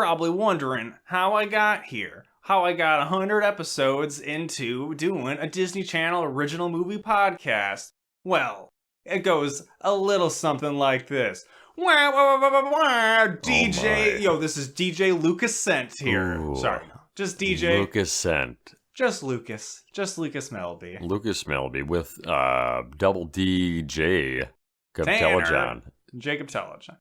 probably wondering how I got here. How I got 100 episodes into doing a Disney Channel original movie podcast. Well, it goes a little something like this. Wah, wah, wah, wah, wah, DJ, yo, this is DJ Lucas Scent here. Ooh. Sorry, just DJ. Lucas Scent. Just Lucas Melby. Lucas Melby with double DJ Telejohn. Jacob Telejohn.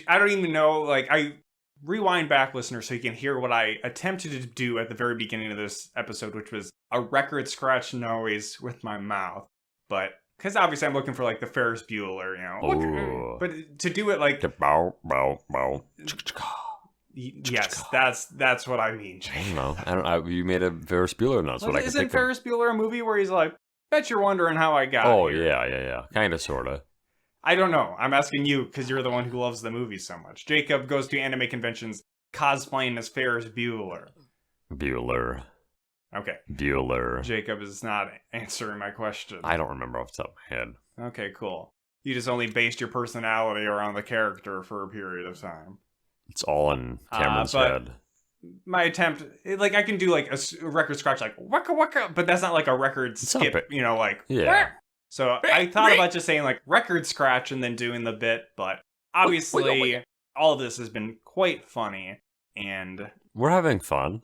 I don't even know, like, I rewind back, listeners, so you can hear what I attempted to do at the very beginning of this episode, which was a record scratch noise with my mouth. But, because obviously I'm looking for, like, the Ferris Bueller, you know. But to do it, like... Bow, bow, bow. Yes, that's what I mean, Jake. I don't know. You made a Ferris Bueller, and that's what I can think of. Isn't Ferris Bueller a movie where he's like, bet you're wondering how I got here? Oh, yeah. Kind of, sort of. I don't know. I'm asking you because you're the one who loves the movie so much. Jacob goes to anime conventions cosplaying as Ferris Bueller. Bueller. Okay. Bueller. Jacob is not answering my question. I don't remember off the top of my head. Okay, cool. You just only based your personality around the character for a period of time. It's all in Cameron's head. My attempt, like, I can do, like, a record scratch, like, waka waka, but that's not, like, a record skip, you know, like, yeah. So I thought about just saying, like, record scratch and then doing the bit, but obviously all of this has been quite funny, and... We're having fun.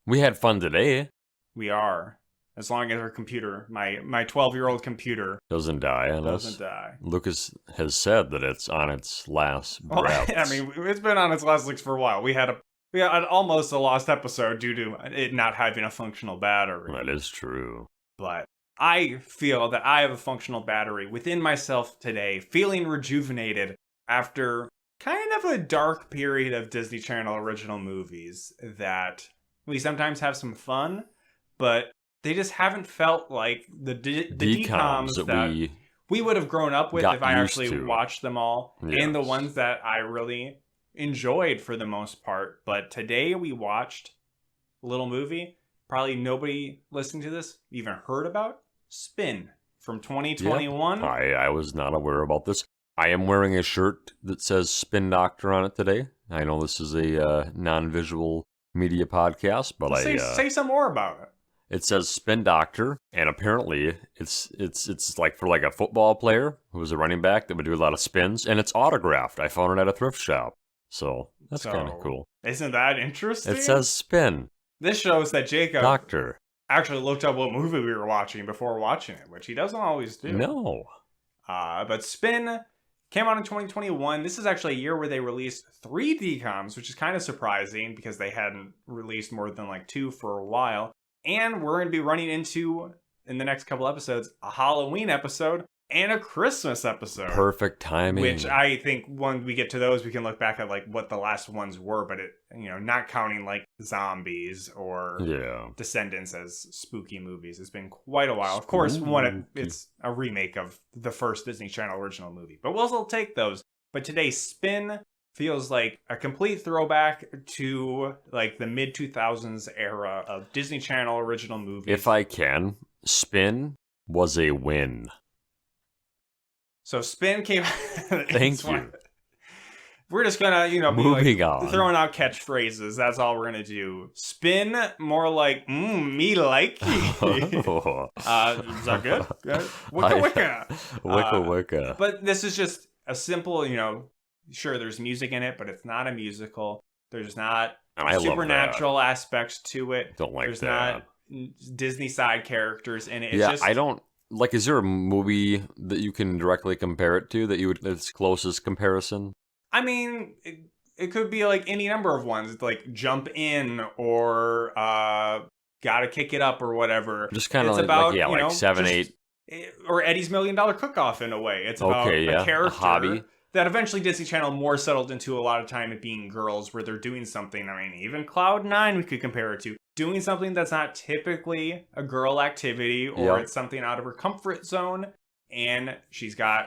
We had fun today. We are. As long as our computer, my 12-year-old computer... Doesn't die on us. Doesn't die. Lucas has said that it's on its last breath. I mean, it's been on its last legs for a while. We had almost a lost episode due to it not having a functional battery. That is true. But I feel that I have a functional battery within myself today, feeling rejuvenated after kind of a dark period of Disney Channel original movies that we sometimes have some fun, but they just haven't felt like the DCOMs that we would have grown up with if I actually watched them all, and the ones that I really enjoyed for the most part. But today we watched a little movie probably nobody listening to this even heard about. Spin from 2021. Yep. I was not aware about this. I am wearing a shirt that says Spin Doctor on it today. I know this is a non-visual media podcast, but say some more about it. It says Spin Doctor, and apparently it's like for like a football player who was a running back that would do a lot of spins, and it's autographed. I found it at a thrift shop, so that's kind of cool. Isn't that interesting? It says Spin. This shows that Jacob Doctor actually looked up what movie we were watching before watching it, which he doesn't always do. No. But Spin came out in 2021. This is actually a year where they released 3 DCOMs, which is kind of surprising because they hadn't released more than like 2 for a while. And we're going to be running into, in the next couple episodes, a Halloween episode and a Christmas episode. Perfect timing. Which I think when we get to those, we can look back at like what the last ones were, but it, you know, not counting like Zombies or Descendants as spooky movies. It's been quite a while. Of course, it's a remake of the first Disney Channel original movie, but we'll still take those. But today, Spin feels like a complete throwback to like the mid-2000s era of Disney Channel original movies. If I can, Spin was a win. So Spin came... Thank you. We're just gonna, moving on, throwing out catchphrases. That's all we're gonna do. Spin, more like, me likey. Is that good? Wicca wicca. Wicca wicca. But this is just a simple, sure, there's music in it, but it's not a musical. There's not supernatural aspects to it. Don't like there's that. There's not Disney side characters in it. It's yeah, just, I don't... Like, is there a movie that you can directly compare it to that's closest comparison? I mean, it could be like any number of ones, like Jump In or Gotta Kick It Up or whatever. Just kind of like 7, 8. Or Eddie's $1 Million Cook-Off in a way. It's about a character, a hobby that eventually Disney Channel more settled into a lot of time it being girls where they're doing something. I mean, even Cloud9 we could compare it to. Doing something that's not typically a girl activity, or it's something out of her comfort zone. And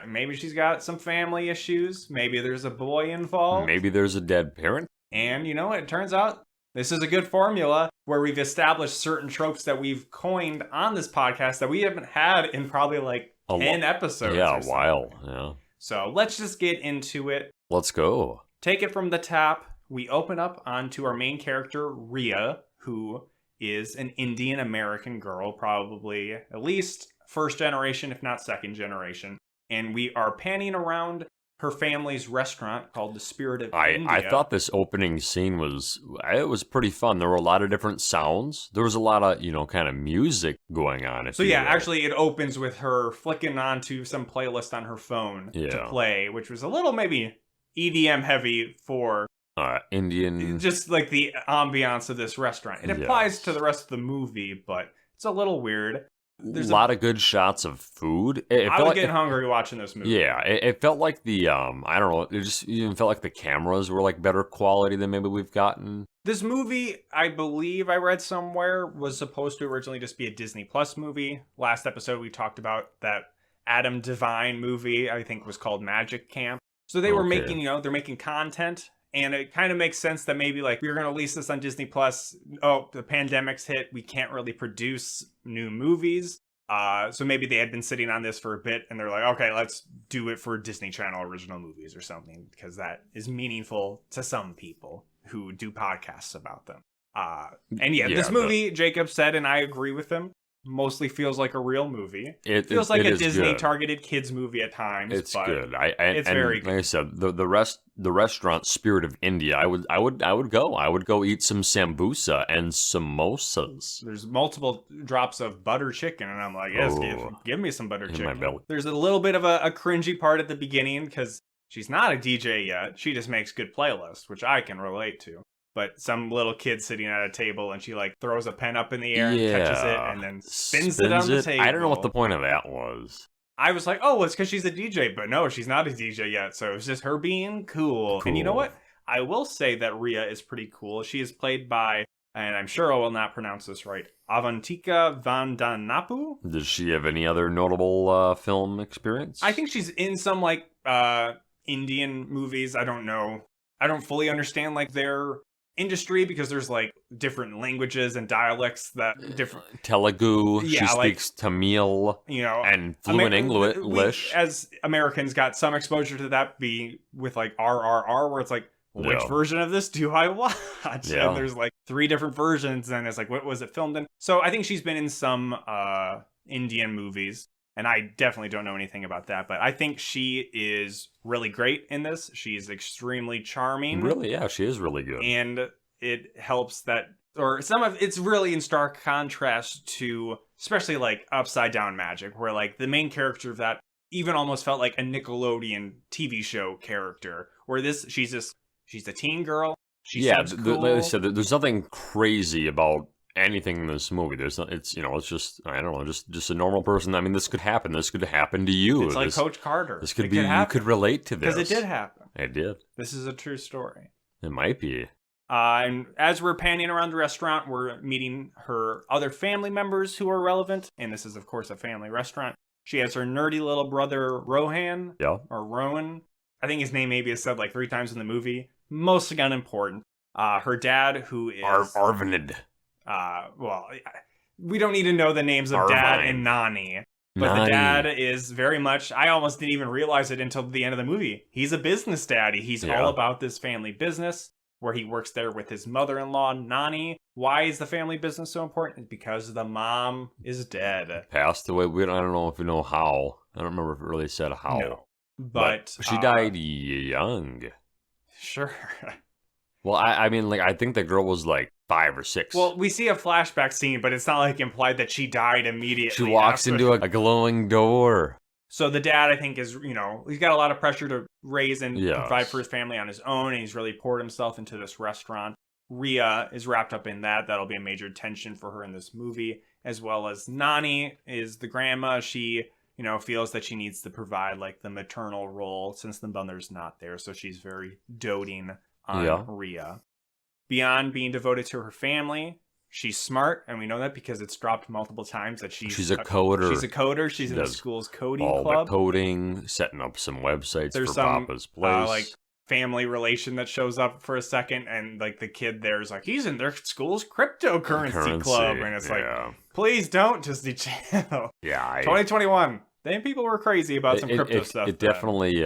maybe she's got some family issues. Maybe there's a boy involved. Maybe there's a dead parent. And it turns out this is a good formula where we've established certain tropes that we've coined on this podcast that we haven't had in probably like 10 episodes. Yeah, a while. Yeah. So let's just get into it. Let's go. Take it from the top we open up onto our main character, Rhea, who is an Indian American girl, probably at least first generation, if not second generation. And we are panning around her family's restaurant called the Spirit of India. I thought this opening scene was pretty fun. There were a lot of different sounds. There was a lot of, kind of music going on. So yeah, actually it opens with her flicking onto some playlist on her phone to play, which was a little maybe EDM heavy for Indian. Just like the ambiance of this restaurant. It applies to the rest of the movie, but it's a little weird. There's a lot of good shots of food. I was getting hungry watching this movie. Yeah, it felt like the I don't know. It just even felt like the cameras were like better quality than maybe we've gotten. This movie, I believe I read somewhere, was supposed to originally just be a Disney Plus movie. Last episode we talked about that Adam Devine movie. I think was called Magic Camp. So they were making, they're making content. And it kind of makes sense that maybe like we're going to release this on Disney Plus. Oh, the pandemic's hit. We can't really produce new movies. So maybe they had been sitting on this for a bit and they're like, okay, let's do it for Disney Channel original movies or something, because that is meaningful to some people who do podcasts about them. This movie, Jacob said, and I agree with him, mostly feels like a real movie. It feels like a Disney targeted kids movie at times. It's but good. It's very good. Like I said, the restaurant Spirit of India. I would go. I would go eat some sambusa and samosas. There's multiple drops of butter chicken, and I'm like, yes, give me some butter chicken. My belly. There's a little bit of a cringy part at the beginning because she's not a DJ yet. She just makes good playlists, which I can relate to. But some little kid sitting at a table and she like throws a pen up in the air and catches it and then spins it on the table. I don't know what the point of that was. I was like, oh, it's because she's a DJ. But no, she's not a DJ yet. So it's just her being cool. And you know what? I will say that Rhea is pretty cool. She is played by, and I'm sure I will not pronounce this right, Avantika Vandanapu. Does she have any other notable film experience? I think she's in some like Indian movies. I don't know. I don't fully understand like their industry because there's like different languages and dialects that different Telugu. She speaks Tamil, and fluent English. We, as Americans, got some exposure to that with like RRR, where it's like, which version of this do I watch? Yeah. And there's like 3 different versions, and it's like, what was it filmed in? So I think she's been in some Indian movies. And I definitely don't know anything about that, but I think she is really great in this. She's extremely charming. Really, yeah, she is really good. And it helps that, or it's really in stark contrast to, especially like Upside Down Magic, where like the main character of that even almost felt like a Nickelodeon TV show character. Where she's a teen girl. She seems cool. Like I said, there's nothing crazy about anything in this movie. It's just, I don't know, just a normal person. I mean, this could happen. This could happen to you. It's like Coach Carter. This could be, you could relate to this. Because it did happen. It did. This is a true story. It might be. And as we're panning around the restaurant, we're meeting her other family members who are relevant. And this is, of course, a family restaurant. She has her nerdy little brother, Rohan. Yeah. Or Rowan. I think his name maybe is said like 3 times in the movie. Mostly unimportant. Her dad, who is... Arvind. Well, we don't need to know the names of Dad and Nani. But the dad is very much... I almost didn't even realize it until the end of the movie. He's a business daddy. He's all about this family business, where he works there with his mother-in-law, Nani. Why is the family business so important? Because the mom is dead. Passed away. I don't know if we know how. I don't remember if it really said how. No. But she died young. Sure. Well, I mean, like, I think the girl was like 5 or 6. Well, we see a flashback scene, but it's not like implied that she died immediately. She walks into a glowing door. So the dad, I think, is, he's got a lot of pressure to raise and provide for his family on his own, and he's really poured himself into this restaurant. Rhea is wrapped up in that. That'll be a major tension for her in this movie, as well as Nani is the grandma. She, feels that she needs to provide, like, the maternal role since the mother's not there, so she's very doting on Rhea. Beyond being devoted to her family, she's smart, and we know that because it's dropped multiple times that she's a coder. She's a coder. She's in the school's coding all club. The coding, setting up some websites There's for some, Papa's Place. Like family relation that shows up for a second, and like the kid there's like, he's in their school's cryptocurrency club, and it's like, please don't, Disney Channel. Yeah, 2021. Then people were crazy about some crypto stuff. It definitely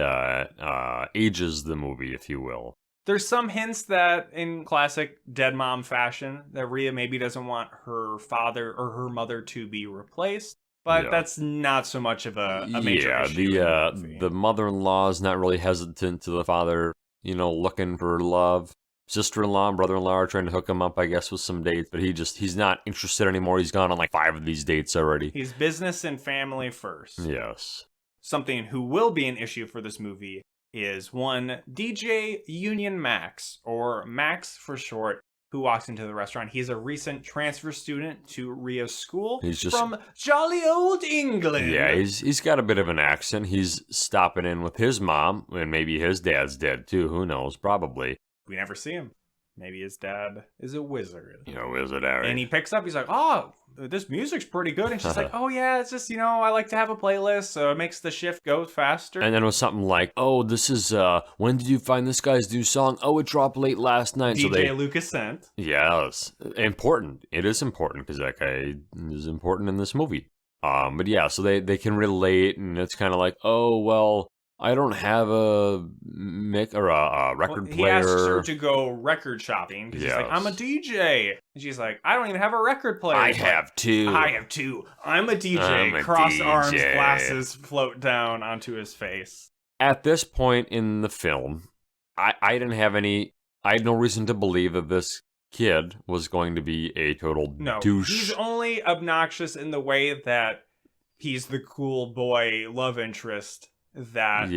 ages the movie, if you will. There's some hints that, in classic dead mom fashion, that Rhea maybe doesn't want her father or her mother to be replaced, but Yeah. that's not so much of a major Yeah, issue in the movie. the mother-in-law is not really hesitant to the father, looking for love. Sister-in-law and brother-in-law are trying to hook him up, I guess, with some dates, but he's not interested anymore. He's gone on like 5 of these dates already. He's business and family first. Yes. Something who will be an issue for this movie is one DJ Union Max, or Max for short, who walks into the restaurant. He's a recent transfer student to Rhea's school. He's just from jolly old England. Yeah, he's got a bit of an accent. He's stopping in with his mom, and maybe his dad's dead too. Who knows? Probably. We never see him. Maybe his dad is a wizard. Wizard Harry. And he picks up, he's like, oh, this music's pretty good. And she's like, oh yeah, it's just, I like to have a playlist, so it makes the shift go faster. And then it was something like, oh, this is, when did you find this guy's new song? Oh, it dropped late last night. DJ Lucas Sent. Yes. Important. It is important, because that guy is important in this movie. But yeah, so they can relate, and it's kind of like, oh, well, I don't have a mic or a record player. He asks her to go record shopping. She's like, I'm a DJ. And she's like, I don't even have a record player. I have two. I'm a DJ. Crossed arms, glasses float down onto his face. At this point in the film, I had no reason to believe that this kid was going to be a total douche. He's only obnoxious in the way that he's the cool boy love interest that,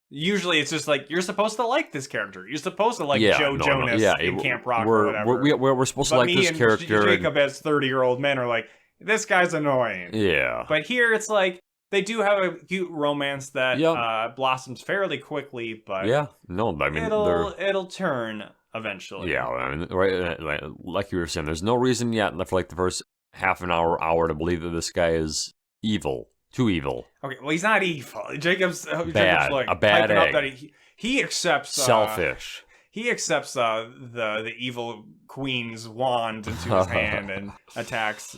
usually it's just like, you're supposed to like this character. You're supposed to like Joe Jonas in Camp Rock or whatever. We're supposed to like this character. Jacob as 30-year-old men are like, this guy's annoying. Yeah. But here it's like, they do have a cute romance that blossoms fairly quickly, but it'll turn eventually. Yeah, right. Like you were saying, there's no reason yet for like the first half an hour to believe that this guy is evil. Too evil. Okay, well, he's not evil. Jacob's like a bad egg. That he accepts selfish. He accepts the evil queen's wand into his hand and attacks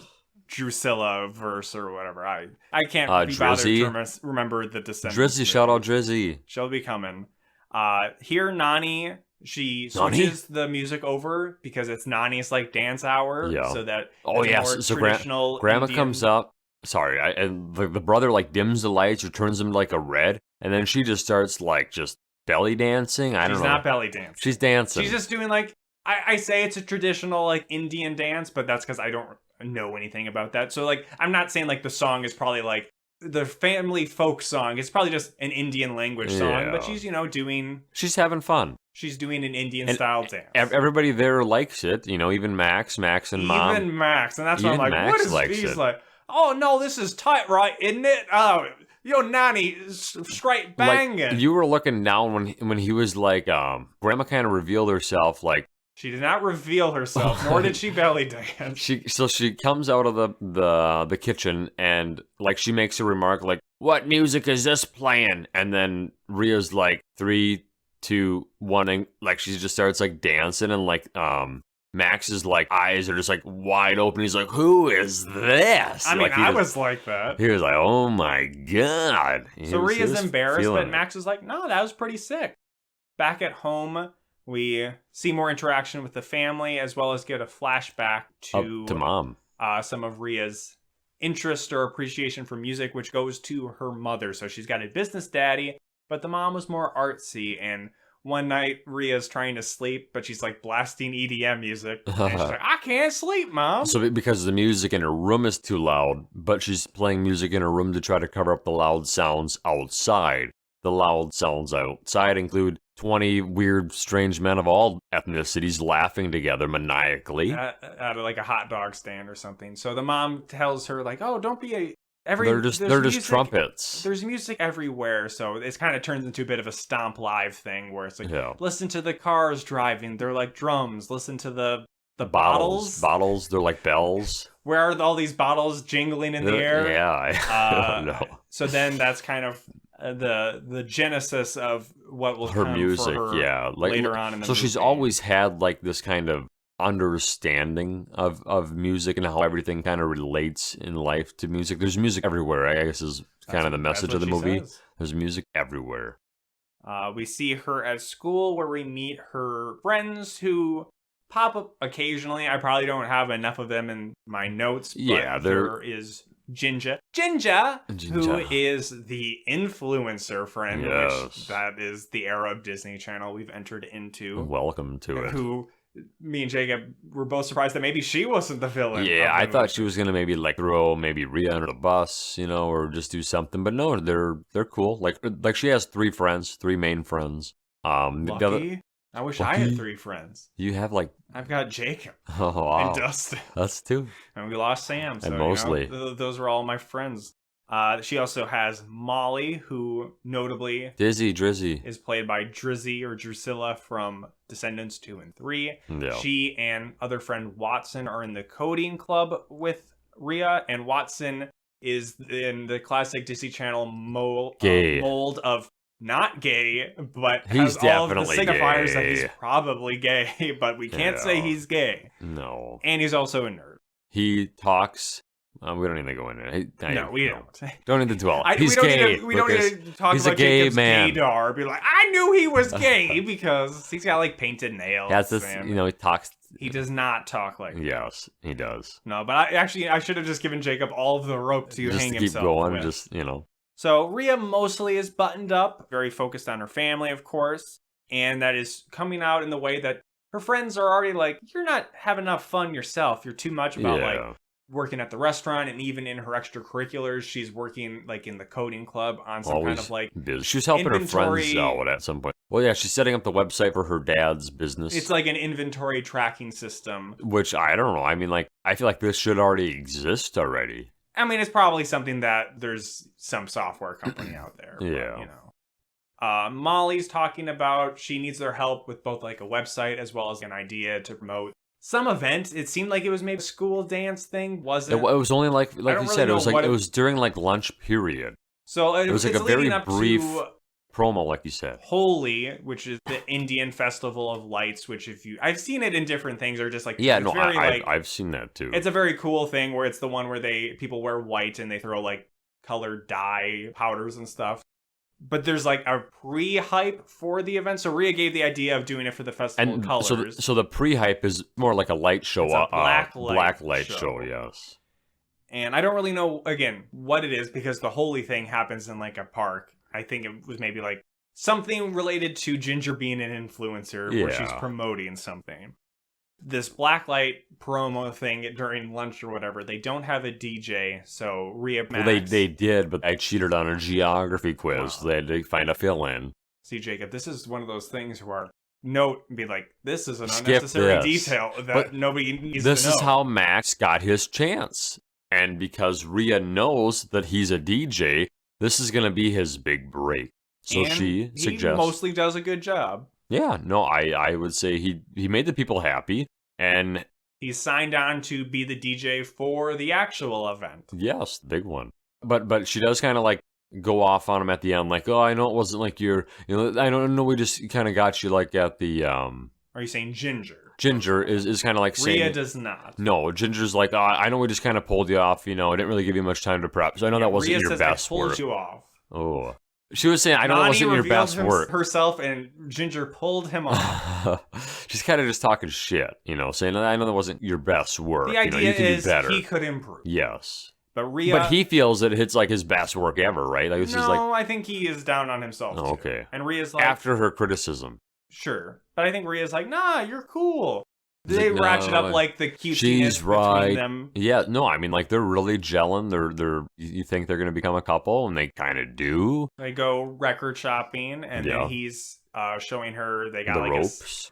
Drusilla verse or whatever. I can't be bothered to remember the descendants. Drizzy, shout out Drizzy. She'll be coming. Here, Nani, she switches the music over because it's Nani's like dance hour. Yeah. So that so Grandma comes up. Sorry, and the brother like dims the lights or turns them like a red, and then she just starts like just belly dancing. I don't know. She's not belly dancing. She's dancing. She's just doing like I say it's a traditional like Indian dance, but that's because I don't know anything about that. So like I'm not saying like the song is probably like the family folk song. It's probably just an Indian language song, but she's she's having fun. She's doing an Indian style dance. Everybody there likes it. Even Max and Mom. Even Max, and that's why I'm like, what is these like? Oh no, this is tight, right? Isn't it? Oh, Nani straight banging. Like, you were looking down when he was like, Grandma kind of revealed herself like. She did not reveal herself, nor did she belly dance. She comes out of the kitchen and like she makes a remark like, "What music is this playing?" And then Rhea's like 3, 2, 1, and like she just starts like dancing and like Max's like eyes are just like wide open. He's like, "Who is this?" I mean, I was like that. He was like, "Oh my god!" So Rhea's embarrassed, but Max is like, "No, that was pretty sick." Back at home, we see more interaction with the family, as well as get a flashback to Mom. Some of Rhea's interest or appreciation for music, which goes to her mother. So she's got a business daddy, but the mom was more artsy. And one night, Rhea's trying to sleep, but she's like blasting EDM music. And she's like, I can't sleep, Mom. So because the music in her room is too loud, but she's playing music in her room to try to cover up the loud sounds outside. The loud sounds outside include 20 weird, strange men of all ethnicities laughing together maniacally. At like a hot dog stand or something. So the mom tells her like, oh, don't be a... They're just trumpets. There's music everywhere, so it kind of turns into a bit of a Stomp Live thing where it's like, listen to the cars driving, they're like drums. Listen to the bottles. Bottles, they're like bells. Where are all these bottles jingling in the air? Yeah, I don't know. So then that's kind of the genesis of what will her come music, for her later on in the movie. So she's always had like this kind of understanding of music and how everything kind of relates in life to music. There's music everywhere, I guess is kind of the message of the movie. There's music everywhere. We see her at school where we meet her friends who pop up occasionally. I probably don't have enough of them in my notes, but Yeah, there is Jinja, who is the influencer friend, which that is the era of Disney Channel we've entered into. Welcome to it. Who me and Jacob were both surprised that maybe she wasn't the villain. Yeah, I thought she was gonna maybe like throw maybe Rhea under the bus, you know, or just do something. But no, they're cool. Like she has three main friends. Lucky. I wish I had 3 friends. You have like I've got Jacob and Dustin. That's 2. And we lost Sam. So, and Mosley. Those are all my friends. She also has Molly, who notably Drizzy is played by Drizzy or Drusilla from Descendants 2 and 3. Yeah. She and other friend Watson are in the coding club with Rhea, and Watson is in the classic Disney Channel mold of not gay, but he's has all of the definitely signifiers gay. that he's probably gay, but we can't say he's gay. No. And he's also a nerd. He talks. We don't need to go into it. No, we don't. Don't need to dwell. He's we don't gay. we don't need to talk he's about a gay Jacob's man. gaydar. Be like, I knew he was gay because he's got like painted nails. That's this. You know, he talks. He does not talk like that. Yes, he does. No, but I should have just given Jacob all of the rope to just hang to keep himself going. with. Just So Rhea mostly is buttoned up, very focused on her family, of course, and that is coming out in the way that her friends are already like, you're not having enough fun yourself. You're too much about like working at the restaurant, and even in her extracurriculars, she's working like in the coding club on some kind of like she was helping her friends out at some point. Well, yeah, she's setting up the website for her dad's business. It's like an inventory tracking system. Which I don't know. I mean, like, I feel like this should already exist already. I mean, it's probably something that there's some software company out there. Yeah. But, you know. Molly's talking about she needs their help with both like a website as well as an idea to promote some event. It seemed like it was maybe a school dance thing, wasn't it? It was only like you said, it was like it was during like lunch period. So it was like a very brief promo, like you said. Holi, which is the Indian Festival of Lights, which I've seen it in different things, or just like I've seen that too. It's a very cool thing where it's the one where people wear white and they throw like colored dye powders and stuff. But there's like a pre-hype for the event. So Rhea gave the idea of doing it for the festival colors. So the pre-hype is more like a light show. It's a black light show, yes. And I don't really know, again, what it is, because the Holi thing happens in like a park. I think it was maybe like something related to Ginger being an influencer where she's promoting something. This blacklight promo thing during lunch or whatever, they don't have a DJ, so Rhea Max... Well, they did, but I cheated on a geography quiz. Wow. So they had to find a fill-in. See, Jacob, this is one of those things where be like, this is an unnecessary detail that nobody needs to know. This is how Max got his chance. And because Rhea knows that he's a DJ, this is going to be his big break. So she suggests... he mostly does a good job. Yeah, no, I would say he made the people happy, and... he's signed on to be the DJ for the actual event. Yes, big one. But she does kind of like go off on him at the end, like, oh, I know it wasn't like I don't know, we just kind of got you like at the... Are you saying Ginger? Ginger is kind of like saying... Rhea does not. No, Ginger's like, I know we just kind of pulled you off, I didn't really give you much time to prep, so I know that wasn't your best work. Rhea says I pulled you off. Oh. She was saying, I know it wasn't your best work. Herself, and Ginger pulled him off. She's kind of just talking shit, saying, I know that wasn't your best work. The idea you can is do better. He could improve. Yes. But he feels that it's like his best work ever, right? Like, I think he is down on himself, too. Okay. And Rhea's like... after her criticism. Sure. But I think Rhea's like, nah, you're cool. They ratchet up like the cuteness between them. Yeah, no, I mean, like, they're really gelling. You think they're going to become a couple, and they kind of do. They go record shopping, and then he's showing her. They got the like ropes.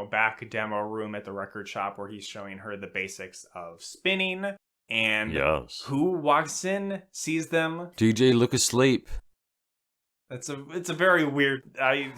Back demo room at the record shop where he's showing her the basics of spinning. And who walks in, sees them? DJ Lucas Sleep. It's a very weird. I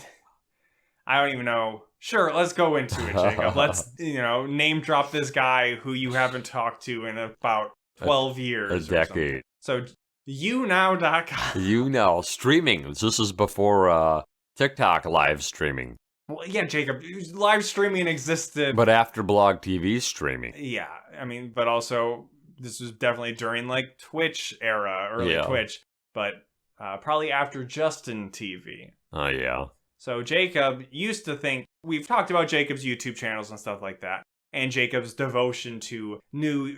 don't even know. Sure, let's go into it, Jacob. Let's, name drop this guy who you haven't talked to in about 12 years. A decade. So, YouNow.com. YouNow. Streaming. This is before TikTok live streaming. Well, yeah, Jacob. Live streaming existed. But after Blog TV streaming. Yeah, I mean, but also, this was definitely during, Twitch era, early Twitch. But probably after Justin TV. Oh, yeah. So Jacob used to think, we've talked about Jacob's YouTube channels and stuff like that, and Jacob's devotion to new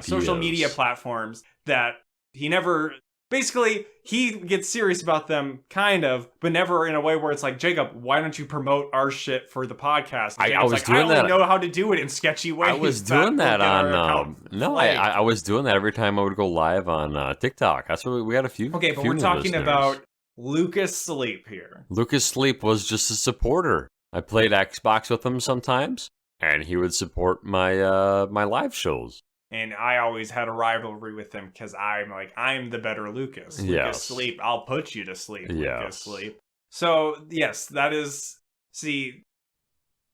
social media platforms that he never, basically, he gets serious about them, kind of, but never in a way where it's like, Jacob, why don't you promote our shit for the podcast? And I was like, doing I only that. know how to do it in sketchy ways. I was doing that on, I was was doing that every time I would go live on TikTok. That's what we had a few. Okay, but few we're talking listeners. about Lucas Sleep here. Lucas Sleep was just a supporter. I played Xbox with him sometimes, and he would support my my live shows. And I always had a rivalry with him because I'm the better Lucas. Lucas Sleep, I'll put you to sleep, Lucas Sleep. So, yes, that is, see,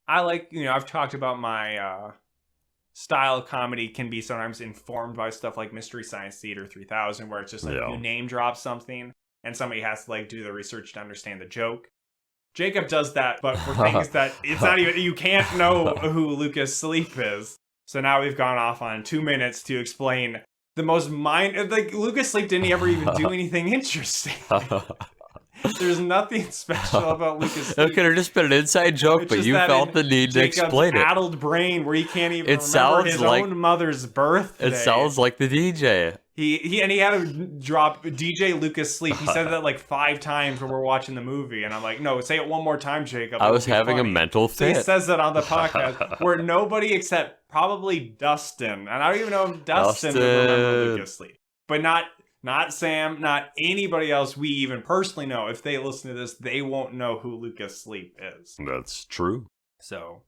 I like, I've talked about my style of comedy can be sometimes informed by stuff like Mystery Science Theater 3000, where it's just like you name drop something and somebody has to like do the research to understand the joke. Jacob does that, but for things that it's not even, you can't know who Lucas Sleep is. So now we've gone off on 2 minutes to explain the most Lucas Sleep didn't ever even do anything interesting. There's nothing special about Lucas Sleep. It could have just been an inside joke, but you felt the need to explain it. Jacob's addled brain where he can't even remember his own mother's birthday. It sounds like the DJ. He had to drop DJ Lucas Sleep. He said that like 5 times when we're watching the movie, and I'm like, no, say it one more time, Jacob. I was having a mental fit. So he says that on the podcast, where nobody except probably Dustin, and I don't even know if Dustin would remember Lucas Sleep, but not Sam, not anybody else we even personally know. If they listen to this, they won't know who Lucas Sleep is. That's true. So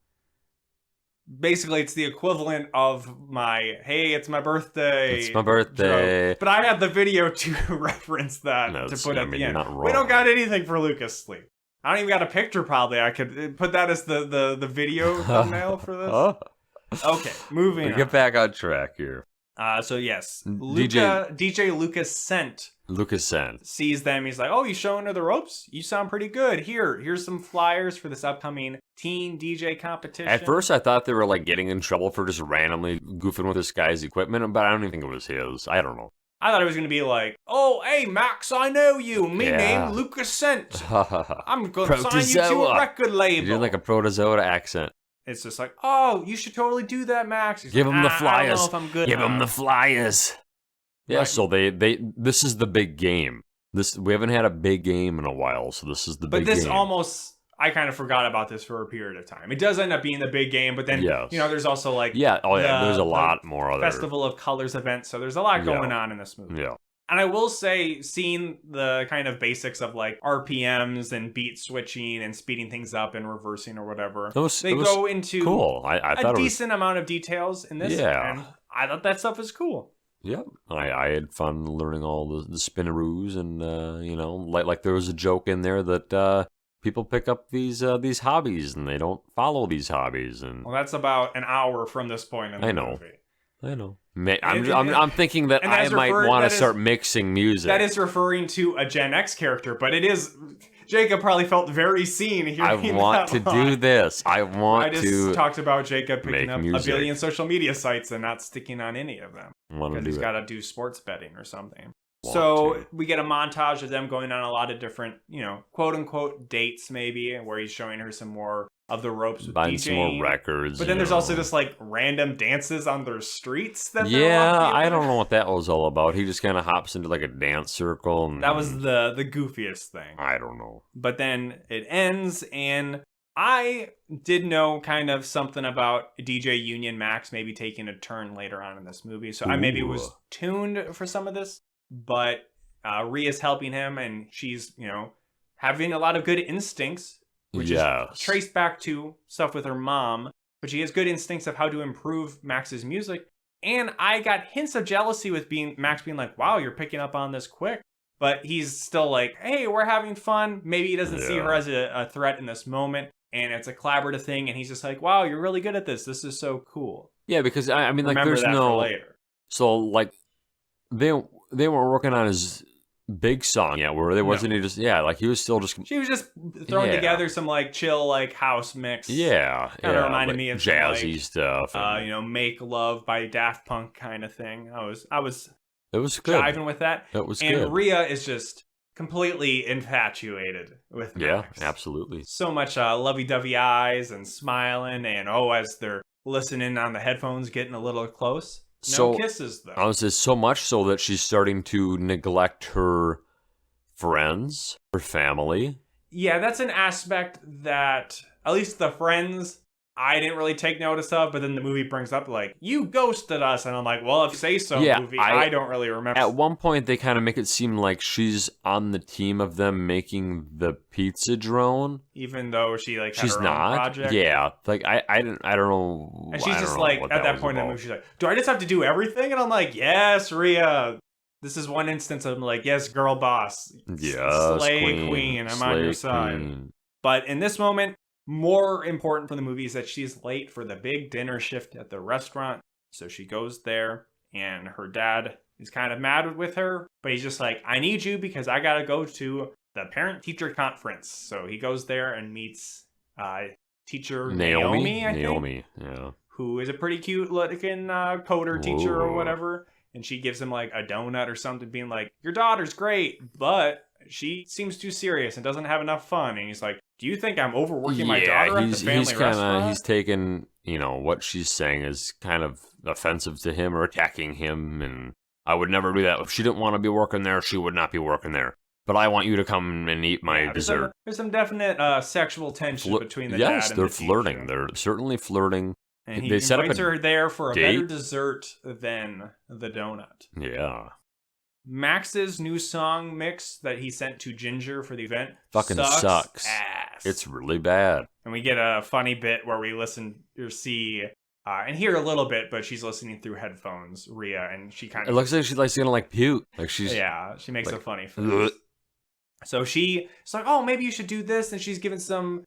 basically, it's the equivalent of my, hey, it's my birthday. It's my birthday. Joke. But I have the video to reference that, to put at the end. We don't got anything for Lucas Sleep. I don't even got a picture, probably. I could put that as the video thumbnail for this. Okay, moving on. Get back on track here. So yes, DJ Lucas Scent. Sees them. He's like, "Oh, you showing her the ropes? You sound pretty good. Here's some flyers for this upcoming teen DJ competition." At first, I thought they were like getting in trouble for just randomly goofing with this guy's equipment, but I don't even think it was his. I don't know. I thought it was gonna be like, "Oh, hey Max, I know you. Me name Lucas Scent. I'm gonna sign you to a record label." You're doing like a Protozoa accent. It's just like, "Oh, you should totally do that, Max." He's Give him the flyers. I don't know if I'm good. Give him the flyers. Yeah, right. So they this is the big game. We haven't had a big game in a while, so this is the big game. But this almost, I kind of forgot about this for a period of time. It does end up being the big game, but then there's also like there's a lot more other Festival of Colors events, so there's a lot going on in this movie. Yeah. And I will say, seeing the kind of basics of like RPMs and beat switching and speeding things up and reversing or whatever, they go into cool. I thought a decent amount of details in this. Yeah. And I thought that stuff was cool. Yep, I had fun learning all the spinneroos, and like there was a joke in there that people pick up these hobbies and they don't follow these hobbies, and well, that's about an hour from this point in the movie. I know. I'm thinking that I might want to start mixing music. That is referring to a Gen X character, but it is. Jacob probably felt very seen hearing I want to do this. I just talked about Jacob picking up a billion social media sites and not sticking on any of them. Because he's got to do sports betting or something. So we get a montage of them going on a lot of different, quote unquote dates maybe, where he's showing her some more of the ropes with buying DJing. Some more records. But then there's also just like random dances on their streets that I don't know what that was all about. He just kind of hops into like a dance circle. And that was the goofiest thing. I don't know. But then it ends, and I did know kind of something about DJ Union Max maybe taking a turn later on in this movie. So I maybe was tuned for some of this, but Rhea's helping him, and she's, having a lot of good instincts, which is traced back to stuff with her mom, but she has good instincts of how to improve Max's music. And I got hints of jealousy with Max being like, wow, you're picking up on this quick. But he's still like, hey, we're having fun. Maybe he doesn't see her as a threat in this moment, and it's a collaborative thing, and he's just like, wow, you're really good at this. This is so cool. Yeah, because, I mean, like, Remember there's that no... for later. So, like, they weren't working on his big song yet, where they wasn't he just like he was still just she was just throwing together some like chill like house mix. Kind of reminded me of jazzy stuff. Make Love by Daft Punk kind of thing. I was it was good. jiving with that. It was and good. Rhea is just completely infatuated with Yeah, Max. absolutely. So much lovey-dovey eyes and smiling, and as they're listening on the headphones, getting a little close. No So kisses, though. I would say so much so that she's starting to neglect her friends, her family. Yeah, that's an aspect that, at least the friends, I didn't really take notice of, but then the movie brings up, like, you ghosted us, and I'm like, well, if you say so, Yeah, movie, I don't really remember. At one point, they kind of make it seem like she's on the team of them making the pizza drone. Even though she, like, had She's her not. own project. Yeah, like I don't know. And she's I don't just know like, what at that was point in the about. movie, she's like, do I just have to do everything? And I'm like, yes, Rhea. This is one instance of like, yes, girl boss. Yes, Slay queen. I'm on your side. Queen. But in this moment, more important for the movie is that she's late for the big dinner shift at the restaurant. So she goes there, and her dad is kind of mad with her, but he's just like, I need you because I gotta go to the parent-teacher conference. So he goes there and meets teacher Naomi, I think. Naomi, yeah. Who is a pretty cute looking coder teacher or Whoa. whatever. And she gives him like a donut or something, being like, your daughter's great, but she seems too serious and doesn't have enough fun. And he's like, do you think I'm overworking my daughter at the family restaurant? He's taken, what she's saying is kind of offensive to him or attacking him, and I would never do that. If she didn't want to be working there, she would not be working there. But I want you to come and eat my dessert. There's some definite sexual tension between the dad and the teacher. Yes, they're flirting. They're certainly flirting. And he They set up invites her there for a date? better dessert than the donut. Yeah. Max's new song mix that he sent to Ginger for the event Fucking sucks. ass. It's really bad. And we get a funny bit where we listen or see and hear a little bit, but she's listening through headphones, Rhea, and she kind It of... looks like she's gonna puke. Like she's... Yeah, she makes like, a funny face. So she's like, oh, maybe you should do this, and she's giving some,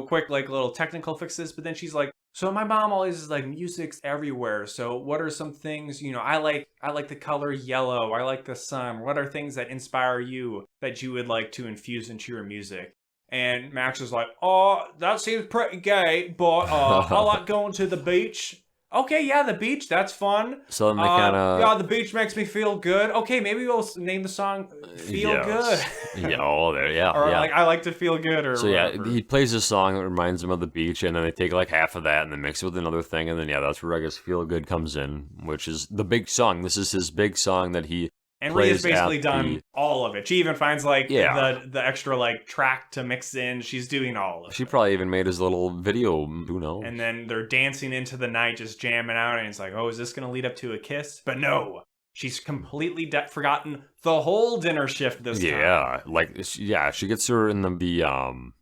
quick, like, little technical fixes, but then she's like, so my mom always is like, music's everywhere, so what are some things, I like the color yellow, I like the sun, what are things that inspire you that you would like to infuse into your music? And Max is like, oh, that seems pretty gay, but I like going to the beach. Okay, yeah, the beach, that's fun. So then they kind of... Yeah, the beach makes me feel good. Okay, maybe we'll name the song Feel Good. Yeah, oh, there, yeah. Or yeah. like, I like to feel good or So whatever. he plays a song that reminds him of the beach, and then they take like half of that and then mix it with another thing, and then that's where I guess Feel Good comes in, which is the big song. This is his big song that he And plays Rhea's basically at done all of it. She even finds like Yeah. the extra like track to mix in. She's doing all of She it. probably even made his little video. Who knows? And then they're dancing into the night, just jamming out, and it's like, oh, is this going to lead up to a kiss? But no, she's completely forgotten the whole dinner shift this time. Yeah, like she gets her in the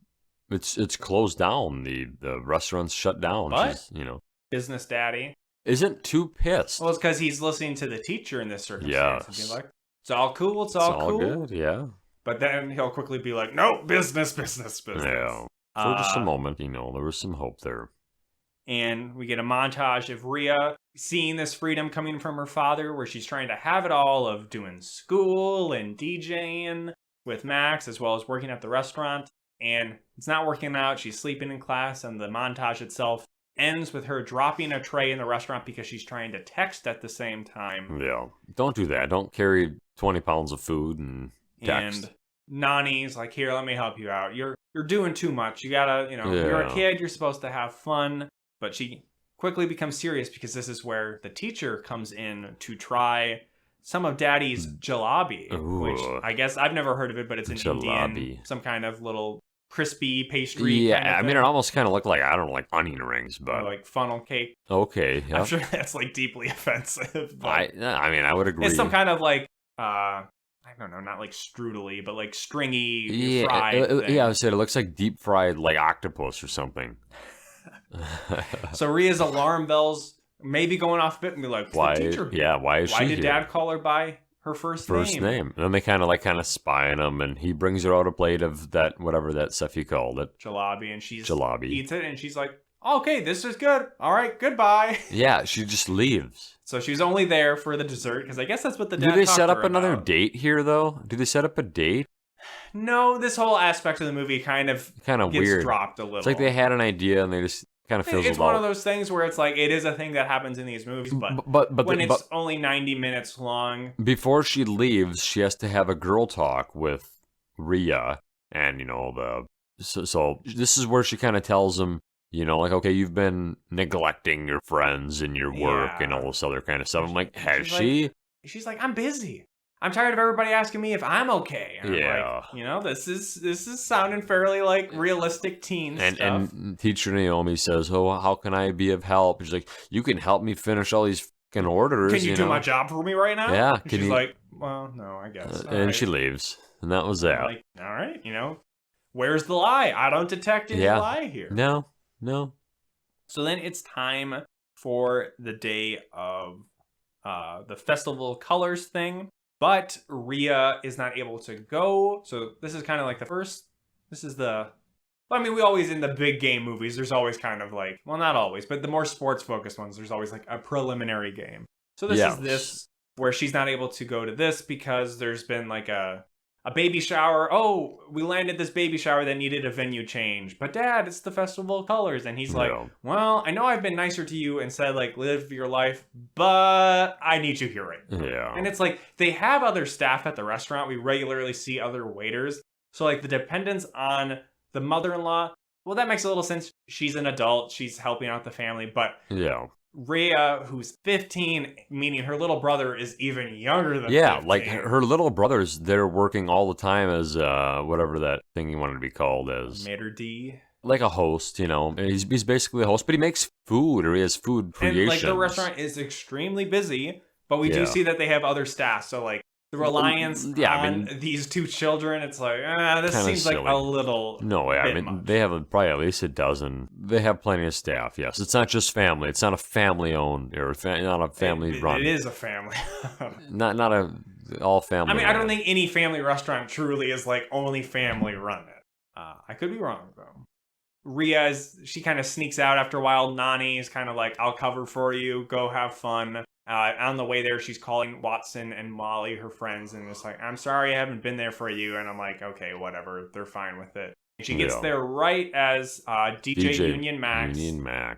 it's closed down. The restaurant's shut down. What? She's, Business daddy. isn't too pissed. Well, it's because he's listening to the teacher in this circumstance. And Yes. being like, it's all cool, it's It's all all cool. good. Yeah. But then he'll quickly be like, no, business. Yeah. For just a moment, there was some hope there. And we get a montage of Rhea seeing this freedom coming from her father, where she's trying to have it all of doing school and DJing with Max, as well as working at the restaurant. And it's not working out. She's sleeping in class, and the montage itself ends with her dropping a tray in the restaurant because she's trying to text at the same time. Yeah. Don't do that. Don't carry 20 pounds of food and text. And Nani's like, here, let me help you out. You're doing too much. You gotta, you're a Yeah. kid. You're supposed to have fun. But she quickly becomes serious because this is where the teacher comes in to try some of Daddy's jalebi, which Ooh. I guess I've never heard of it, but it's an Indian, Jalebi. some kind of little crispy pastry. Yeah, kind of I mean, thing. it almost kind of looked like, I don't know, like onion rings, Or but like funnel cake. okay. Yeah. I'm sure that's like deeply offensive. But I mean, I would agree. it's some kind of like I don't know, not like strudely, but like stringy fried thing. I would say it looks like deep fried like octopus or something. So Rhea's alarm bells maybe going off a bit and be like, Why? the teacher. Yeah, why is Why she did here? Dad call her by her first name. And then they kind of spy on him, and he brings her out a plate of that, whatever that stuff you called it. Jalebi, and she Jalebi. eats it, and she's like, okay, this is good. All right, goodbye. Yeah, she just leaves. So she's only there for the dessert, because I guess that's what the dad Do they talked set to up her another about. date here, though? Do they set up a date? No, this whole aspect of the movie kind of Kind of gets weird. dropped a little. It's like they had an idea, and they just kind of fizzled It's one out. of those things where it's like, it is a thing that happens in these movies, but But when it's only 90 minutes long. before she leaves, she has to have a girl talk with Rhea, and so this is where she kind of tells him, like, okay, you've been neglecting your friends and your work and all this other kind of stuff. I'm like, has she? She's like, I'm busy. I'm tired of everybody asking me if I'm okay. And yeah. I'm like, this is sounding fairly like realistic teen stuff. And Teacher Naomi says, oh, how can I be of help? She's like, you can help me finish all these fucking orders. Can you do my job for me right now? Yeah. And she's like, well, no, I guess. And she leaves. And that was that. Like, all right, where's the lie? I don't detect any lie here. No. So then it's time for the day of the Festival of Colors thing. But Rhea is not able to go. So this is kind of like we always, in the big game movies, there's always kind of like, well, not always, but the more sports focused ones, there's always like a preliminary game. So this is this where she's not able to go to this because there's been like a baby shower. Oh, we landed this baby shower that needed a venue change. But Dad, it's the Festival of Colors. And he's like, well, I know I've been nicer to you and said, like, live your life, but I need you here right now. Yeah. And it's like, they have other staff at the restaurant. We regularly see other waiters. So, like, the dependence on the mother-in-law, well, that makes a little sense. She's an adult. She's helping out the family. But Rhea, who's 15, meaning her little brother is even younger than 15. Like her little brothers, they're working all the time as whatever that thing you wanted to be called as. Maître d'. Like a host, He's basically a host, but he makes food, or he has food creations. And like the restaurant is extremely busy, but we do see that they have other staff. So like the reliance on these two children, it's like, this seems silly. Like a little. No way. I mean, much. They have probably at least a dozen. They have plenty of staff. Yes, it's not just family. It's not a family owned or not a family run. It is a family. not a all family. I mean, I don't think any family restaurant truly is like only family run it. I could be wrong though. Rhea she kind of sneaks out after a while. Nani is kind of like, I'll cover for you. Go have fun. On the way there, she's calling Watson and Molly, her friends, and it's like, I'm sorry I haven't been there for you. And I'm like, okay, whatever. They're fine with it. She gets there right as DJ Union Max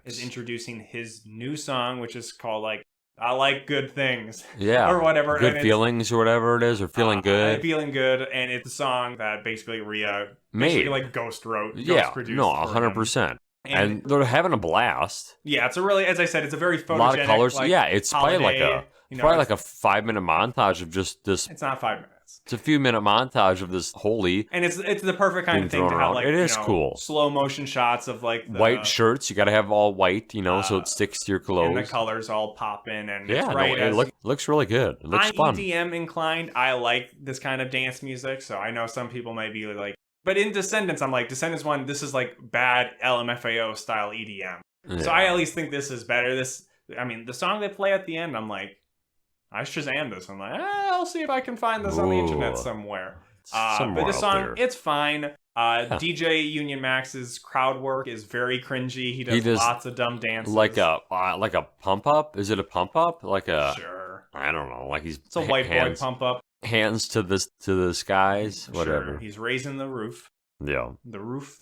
is introducing his new song, which is called like, I like good things. Yeah. Or whatever. Good feelings or whatever it is, or feeling good. Feeling good. And it's a song that basically Rhea basically like ghost wrote. Ghost produced. No, 100%. And they're having a blast. Yeah, it's as I said, it's a very photogenic. A lot of colors. Like, it's probably like a like a 5-minute montage of just this. It's not 5 minutes. It's a few minute montage of this holy. And it's the perfect kind of thing to have like it is cool. Slow motion shots of like white shirts. You got to have all white, so it sticks to your clothes. And the colors all pop in, and it looks really good. It looks fun. I'm EDM inclined. I like this kind of dance music, so I know some people might be like. But in Descendants, I'm like, Descendants 1, this is like bad LMFAO style EDM. Yeah. So I at least think this is better. The song they play at the end, I'm like, I Shazam this. I'm like, I'll see if I can find this on the internet somewhere. But this song, it's fine. DJ Union Max's crowd work is very cringy. He does lots of dumb dances. Like a pump up? Is it a pump up? Sure. I don't know. Like it's a white boy pump up. Hands to the skies, whatever. Sure. He's raising the roof. Yeah. The roof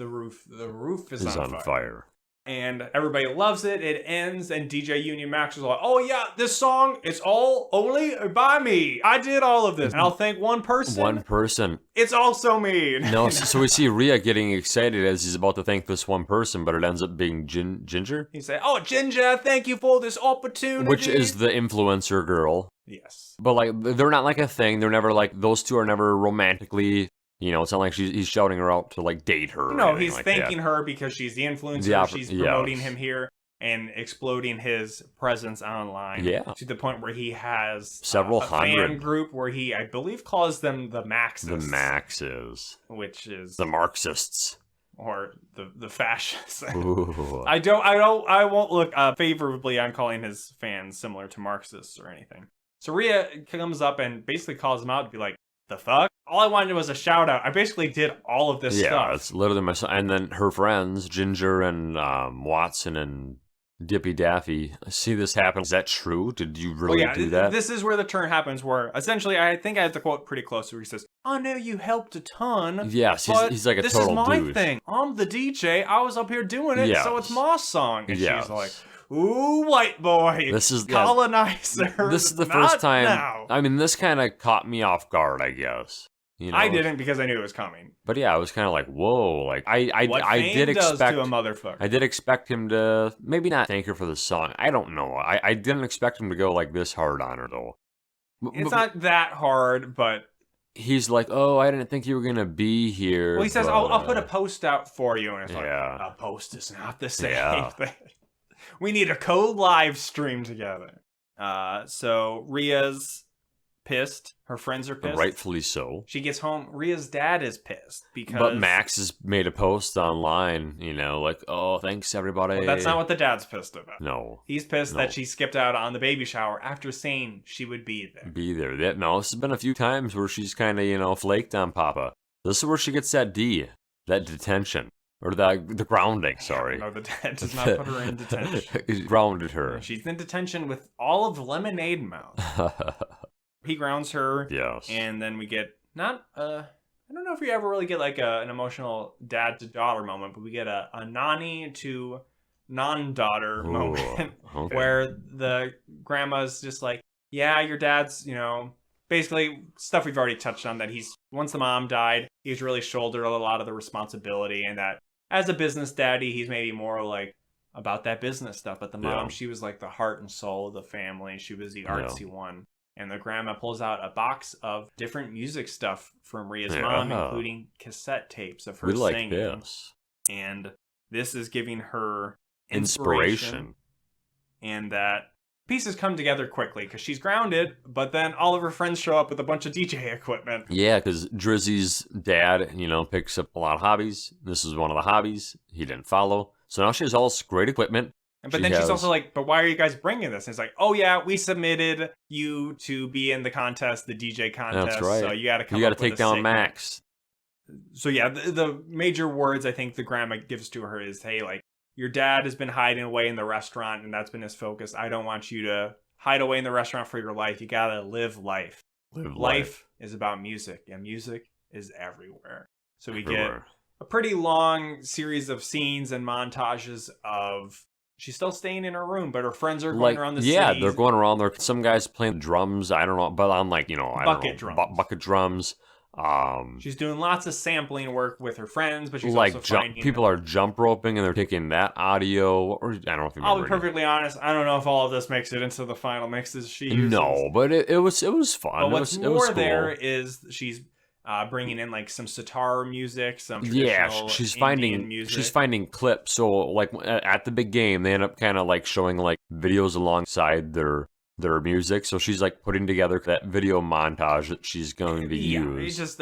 is on fire. And everybody loves it. It ends, and DJ Union Max is like, oh yeah, this song, it's all only by me. I did all of this. And I'll thank one person. One person. It's also me. No, so we see Rhea getting excited as he's about to thank this one person, but it ends up being Ginger. He say, oh, Ginger, thank you for this opportunity. Which is the influencer girl. Yes. But like, they're not like a thing. They're never like, those two are never romantically... it's not like he's shouting her out to like date her. No, he's thanking her because she's the influencer. She's promoting him here and exploding his presence online. Yeah. To the point where he has several hundred fan group where he, I believe, calls them the Maxists. The Maxes. Which is the Marxists. Or the fascists. Ooh. I won't look favorably on calling his fans similar to Marxists or anything. So Rhea comes up and basically calls him out to be like, the fuck? All I wanted was a shout out. I basically did all of this stuff. Yeah, it's literally my son. And then her friends, Ginger and Watson and Dippy Daffy, see this happen. Is that true? Did you really do that? This is where the turn happens, where essentially, I think I have the quote pretty close, where he says, I know you helped a ton. Yes, he's like a total douche. This is my thing. I'm the DJ. I was up here doing it, so it's my song. And she's like, ooh, white boy. This is colonizer. This is the first time. Now. I mean, this kind of caught me off guard, I guess. You know, I didn't because I knew it was coming. But yeah, I was kind of like, whoa, like I What I fame did does expect to a motherfucker. I did expect him to maybe not thank her for the song. I don't know. I didn't expect him to go like this hard on her though. It's not that hard, but he's like, oh, I didn't think you were gonna be here. well, he says, but, I'll put a post out for you, and it's yeah. like, a post is not the same Yeah. thing. We need a co-live stream together. So Rhea's pissed. Her friends are pissed. Rightfully so. She gets home. Rhea's dad is pissed because. But Max has made a post online, you know, like, oh, thanks everybody. Well, that's not what the dad's pissed about. No. He's pissed No. that she skipped out on the baby shower after saying she would be there. Be there. No, this has been a few times where she's kind of, you know, flaked on Papa. This is where she gets that D, that detention. Or the grounding, sorry. No, the dad does not put her in detention. He grounded her. She's in detention with all of Lemonade Mouth. He grounds her. Yes. And then we get not I don't know if we ever really get like an emotional dad to daughter moment, but we get a Nani to non-daughter Ooh, moment okay. where the grandma's just like, yeah, your dad's, you know, basically stuff we've already touched on, that he's, once the mom died, he's really shouldered a lot of the responsibility, and that as a business daddy, he's maybe more like about that business stuff. But the mom, Yeah. she was like the heart and soul of the family. She was the artsy one. And the grandma pulls out a box of different music stuff from Rhea's mom, including cassette tapes of her We like singing. this. And this is giving her Inspiration. And that pieces come together quickly because she's grounded, but then all of her friends show up with a bunch of DJ equipment. Yeah, because Drizzy's dad, you know, picks up a lot of hobbies. This is one of the hobbies he didn't follow. So now she has all this great equipment. But then she's also like, but why are you guys bringing this? And it's like, oh yeah, we submitted you to be in the contest, the DJ contest. That's right. So you got to come. You got to up with take a down sick- Max. So yeah, the major words I think the grandma gives to her is, hey, like, your dad has been hiding away in the restaurant, and that's been his focus. I don't want you to hide away in the restaurant for your life. You gotta live life. Life is about music, and music is everywhere. So we get a pretty long series of scenes and montages of she's still staying in her room, but her friends are going around the city. Yeah, they're going around there. Some guys playing drums. I don't know, but I'm like, you know, Bucket drums. Bucket drums. She's doing lots of sampling work with her friends, but she's like also finding people are jump roping and they're taking that audio. Or I don't know if you remember. I'll be perfectly honest. I don't know if all of this makes it into the final mixes she uses. No, but it was fun. But what's it was more cool. there is she's bringing in like some sitar music, some yeah, traditional she's Indian music. She's finding clips. So like at the big game, they end up kind of like showing like videos alongside their music. So she's like putting together that video montage that she's going to use. It's just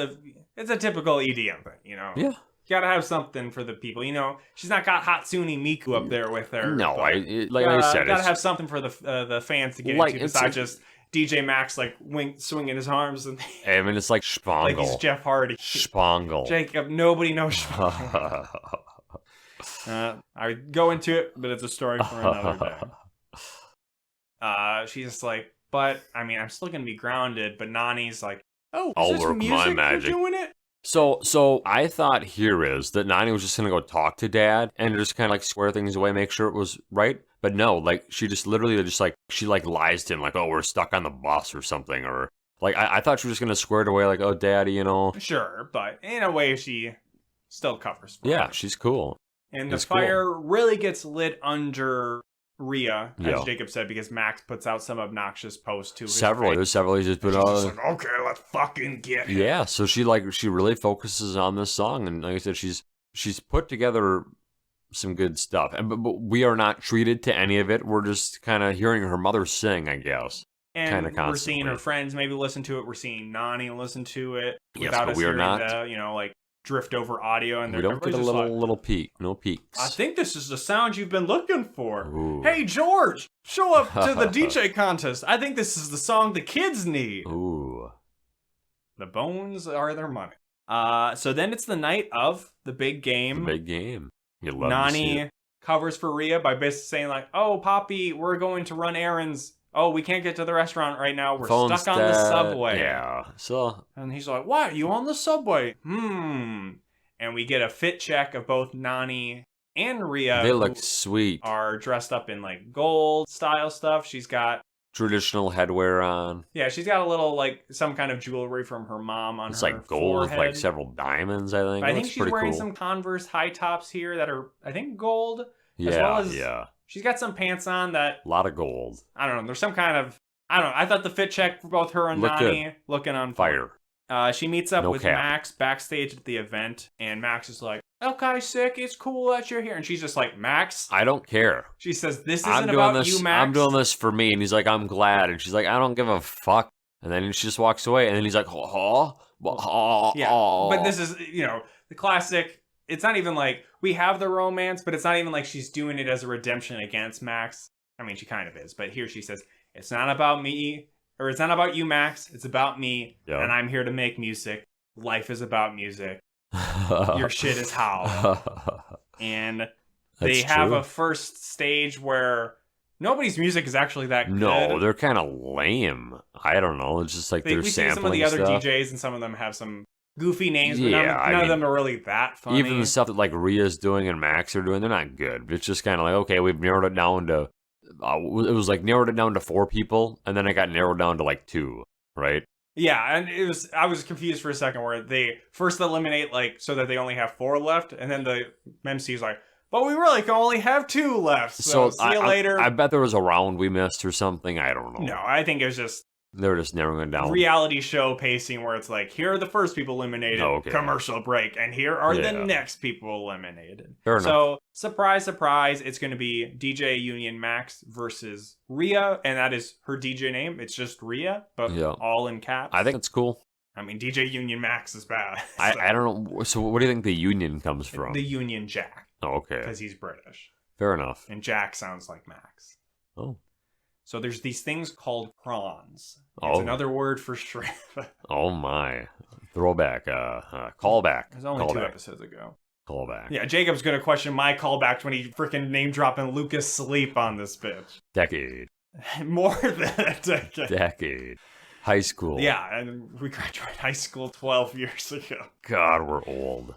it's a typical EDM thing, you know. Yeah. You gotta have something for the people, you know. She's not got Hatsune Miku up there with her. No, I said, gotta have something for the fans to get into besides just DJ Max like swinging his arms and. I mean, it's like Spangle. Like he's Jeff Hardy. Spangle. Jacob, nobody knows Spangle. I go into it, but it's a story for another day. She's just like, but I mean, I'm still gonna be grounded. But Nani's like, oh, I'll is this work my music magic. you're doing it? So I thought here is that Nani was just gonna go talk to Dad and just kind of like square things away, make sure it was right. But no, like she just literally just like she like lies to him, like, oh, we're stuck on the bus or something, or like I thought she was just gonna square it away, like, oh, Daddy, you know. Sure, but in a way, she still covers for Yeah, her. she's cool. And the It's fire really gets lit under Rhea, as Yeah. Jacob said, because Max puts out some obnoxious posts to his Several. face. There's several. He's just put She's on. just like, okay, let's fucking get him. Yeah, so she really focuses on this song, and like I said, she's put together some good stuff, and but we are not treated to any of it. We're just kind of hearing her mother sing, I guess. And Kinda we're constantly. seeing her friends maybe listen to it. We're seeing Nani listen to it Yes, without but us we are hearing not. the, like drift over audio. And We don't get a little peek, no peeks. I think this is the sound you've been looking for. Ooh. Hey George, show up to the DJ contest. I think this is the song the kids need. Ooh. The bones are their money. So then it's the night of the big game. The big game. You love to see Nani it. covers for Rhea by basically saying like, "Oh, Poppy, we're going to run errands. Oh, we can't get to the restaurant right now. We're Phone's stuck on the dead. subway." Yeah. So And he's like, "What? You on the subway?" And we get a fit check of both Nani and Rhea. they who look sweet. are dressed up in like gold style stuff. She's got traditional headwear on. Yeah, she's got a little, like, some kind of jewelry from her mom on It's her like gold with forehead. like several diamonds, I think. But I It think looks she's pretty wearing cool. some Converse high tops here that are, I think, gold. Yeah, as well as yeah. she's got some pants on that, A lot of gold. I don't know, there's some kind of, I don't know. I thought the fit check for both her and Look Nani looking on Fire. She meets up No with cap. Max backstage at the event, and Max is like, okay, sick, it's cool that you're here. And she's just like, Max? I don't care. She says, this I'm isn't doing about this. you, Max. I'm doing this for me. And he's like, I'm glad. And she's like, I don't give a fuck. And then she just walks away. And then he's like, Yeah, but this is, the classic. It's not even like we have the romance, but it's not even like she's doing it as a redemption against Max. I mean, she kind of is. But here she says, it's not about me, or it's not about you, Max. It's about me, Yeah. and I'm here to make music. Life is about music. Your shit is how. And they have a first stage where nobody's music is actually that good. No, they're kind of lame. I don't know. It's just like they're we see sampling some of the other stuff. DJs, and some of them have some goofy names, but Yeah, none of them are really that funny. Even the stuff that like Rhea's doing and Max are doing, they're not good. It's just kind of like, okay, we've narrowed it down to, it was like narrowed it down to 4 people, and then it got narrowed down to like 2, right? Yeah, and I was confused for a second where they first eliminate so that they only have 4 left, and then the MC is like, but we really can only have 2 left. So see you later. I bet there was a round we missed or something. I don't know. No, I think it was just they were just narrowing it down. Reality show pacing where it's like, here are the first people eliminated, commercial break, and here are the next people eliminated. Fair enough. So, surprise, surprise, it's going to be DJ Union Max versus Rhea, and that is her DJ name. It's just Rhea, but all in caps. I think it's cool. I mean, DJ Union Max is bad. I don't know. So what do you think the Union comes from? The Union Jack. Oh, okay. Because he's British. Fair enough. And Jack sounds like Max. Oh. So there's these things called prawns. It's another word for shrimp. Oh my. Throwback. Callback. It was only 2 episodes ago. Callback. Yeah, Jacob's gonna question my callbacks when he freaking name dropping Lucas Sleep on this bitch. Decade. More than a decade. Decade. High school. Yeah, and we graduated high school 12 years ago. God, we're old.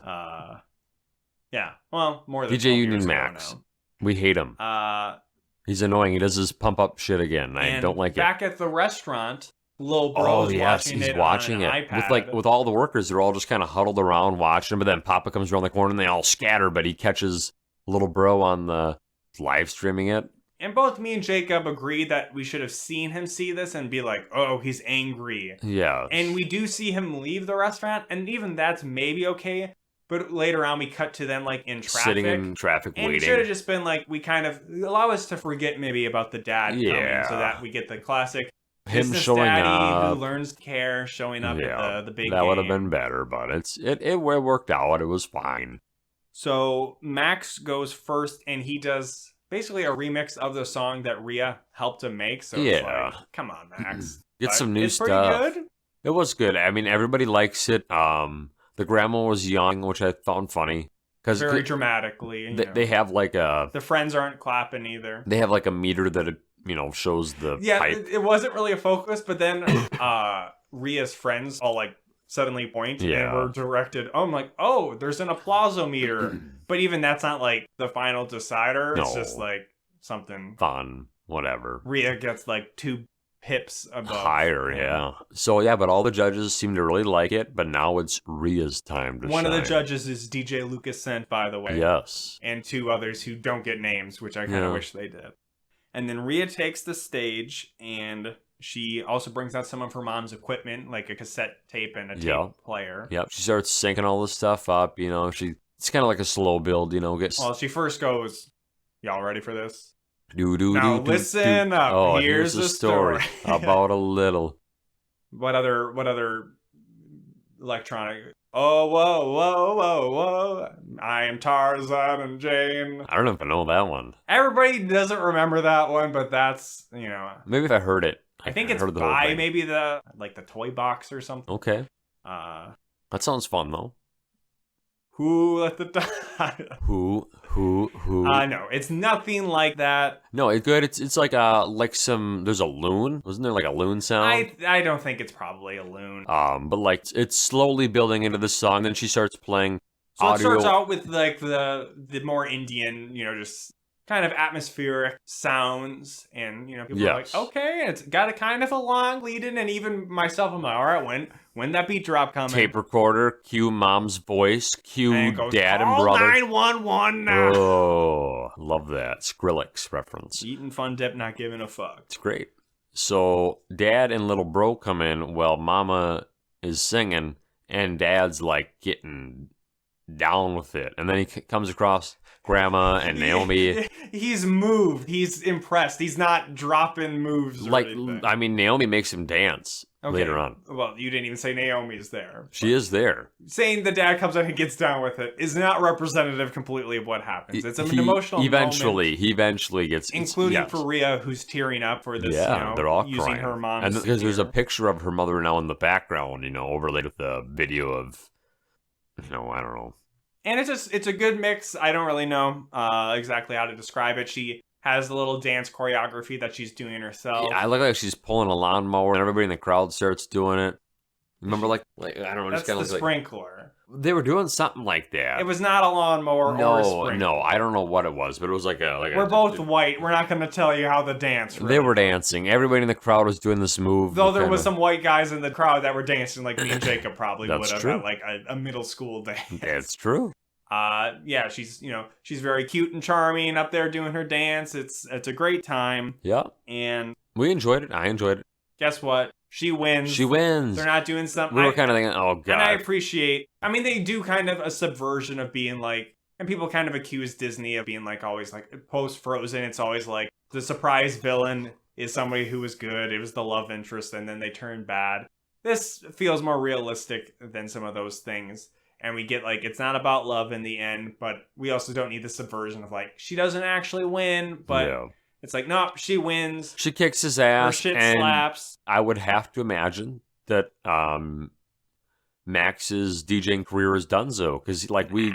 Yeah, well, more than DJ Union Max. We hate him. He's annoying. He does his pump up shit again. I don't like it. Back at the restaurant, Lil Bro's watching it with all the workers. They're all just kind of huddled around watching. But then Papa comes around the corner and they all scatter. But he catches Little Bro on the live streaming it. And both me and Jacob agreed that we should have seen him see this and be like, "Oh, he's angry." Yeah. And we do see him leave the restaurant, and even that's maybe okay. But later on, we cut to them in traffic. Sitting in traffic and waiting. It should have just been we kind of allow us to forget maybe about the dad coming so that we get the classic him showing daddy up. who learns to care, showing up at the big game. That would have been better, but it worked out. It was fine. So Max goes first, and he does basically a remix of the song that Rhea helped him make. So it's come on, Max. Get some new stuff. Pretty good. It was good. I mean, everybody likes it. The grandma was young, which I found funny. Very dramatically. They have the friends aren't clapping either. They have a meter that shows the pipe. It wasn't really a focus, but then Rhea's friends all suddenly point and were directed. Oh, I'm like, oh, there's an applausometer. But even that's not the final decider. It's just something fun, whatever. Rhea gets 2 pips above. Higher, yeah. So, but all the judges seem to really like it, but now it's Rhea's time to One shine. of the judges is DJ Lucas Scent, by the way. Yes. And 2 others who don't get names, which I kind of wish they did. And then Rhea takes the stage, and she also brings out some of her mom's equipment, like a cassette tape and a tape player. Yep, she starts syncing all this stuff up, it's kind of like a slow build, Well, she first goes, y'all ready for this? Now listen up. Oh, here's a story about a little. What other electronic? Oh, whoa, whoa, whoa, whoa! I am Tarzan and Jane. I don't know if I know that one. Everybody doesn't remember that one, but that's Maybe if I heard it. I think it's by maybe the toy box or something. Okay. That sounds fun though. Who let the die? Who? No, it's nothing like that. No, it's good. It's like some. There's a loon. Wasn't there a loon sound? I don't think it's probably a loon. But it's slowly building into the song. Then she starts playing. So it starts out with the more Indian, just kind of atmospheric sounds, and people are like, Yes. okay, it's got a kind of a long lead in, and even myself, I'm like, all right, when that beat drop coming? Tape recorder, cue mom's voice, cue And it goes, dad and call brother. 911 now. Oh, love that Skrillex reference. Eating Fun Dip, not giving a fuck. It's great. So dad and little bro come in while mama is singing, and dad's like getting down with it, and then he comes across grandma and Naomi. He's moved. He's impressed. He's not dropping moves. Or Like, anything. I mean, Naomi makes him dance later on. Well, you didn't even say Naomi's there. She is there. Saying the dad comes in and gets down with it is not representative completely of what happens. It's an emotional moment, He eventually gets, including yes. for Rhea, who's tearing up for this. Yeah, they're all using crying. her mom's. And because there's a tear. picture of her mother now in the background, overlaid with a video of, I don't know. And it's a good mix. I don't really know exactly how to describe it. She has a little dance choreography that she's doing herself. Yeah, I look like she's pulling a lawnmower, and everybody in the crowd starts doing it. Remember, like I don't know, That's just kind the of like sprinkler. they were doing something like that. It was not a lawnmower or a sprinkler. No, I don't know what it was, but it was like We're both white. We're not going to tell you how the dance. They were dancing. Everybody in the crowd was doing this move. Though there was some white guys in the crowd that were dancing like me and Jacob probably would That's have true. at like a middle school dance. That's true. Yeah, she's very cute and charming up there doing her dance. It's a great time. Yeah, And we enjoyed it. I enjoyed it. guess what? She wins. She wins. They're not doing something. We were kind of thinking, oh god. And I appreciate. I mean, they do kind of a subversion of being like, and people kind of accuse Disney of being like always like post Frozen. It's always like the surprise villain is somebody who was good. It was the love interest, and then they turn bad. This feels more realistic than some of those things. And we get like, it's not about love in the end, but we also don't need the subversion of like, she doesn't actually win, but Yeah. it's like, no, she wins. She kicks his Her ass, shit and slaps. I would have to imagine that Max's DJing career is donezo, because like we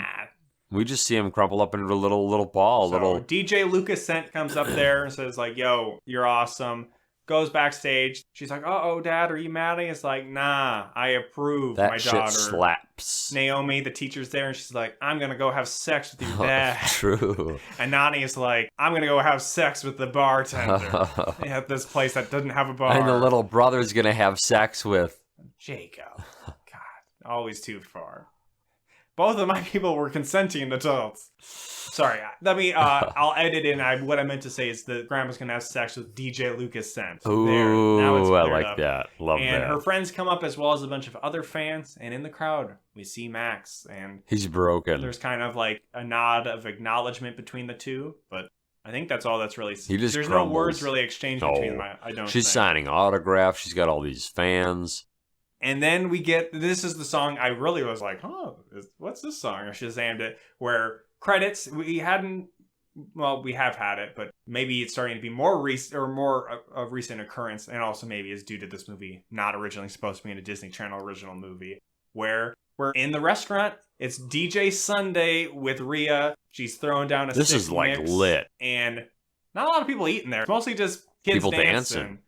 just see him crumple up into a little ball, So DJ Lucas Scent comes up there and says like, yo, you're awesome. Goes backstage. She's like, uh-oh, Dad, are you mad? And he's like, nah, I approve, that my shit daughter. slaps. Naomi, the teacher's there, and she's like, I'm gonna go have sex with your dad. True. And Nani is like, I'm gonna go have sex with the bartender at this place that doesn't have a bar. And the little brother's gonna have sex with Jacob. God, always too far. Both of my people were consenting adults. Sorry, let me. I'll edit in. What I meant to say is that grandma's gonna have sex with DJ Lucas Scent. Ooh, Now it's I cleared like up. that. Love And that. her friends come up as well as a bunch of other fans. And in the crowd, we see Max. And He's broken. there's kind of like a nod of acknowledgement between the two. But I think that's all that's really. He just there's crumbles. no words really exchanged between No. them. I don't. She's think. signing autographs. She's got all these fans. And then we get, this is the song I really was like, what's this song? I Shazammed it, where credits, we have had it, but maybe it's starting to be more recent, or more a recent occurrence, and also maybe is due to this movie not originally supposed to be in a Disney Channel original movie, where we're in the restaurant, it's DJ Sunday with Rhea, she's throwing down a This stick is like mix, lit. and not a lot of people eating there, it's mostly just kids People dancing. dancing.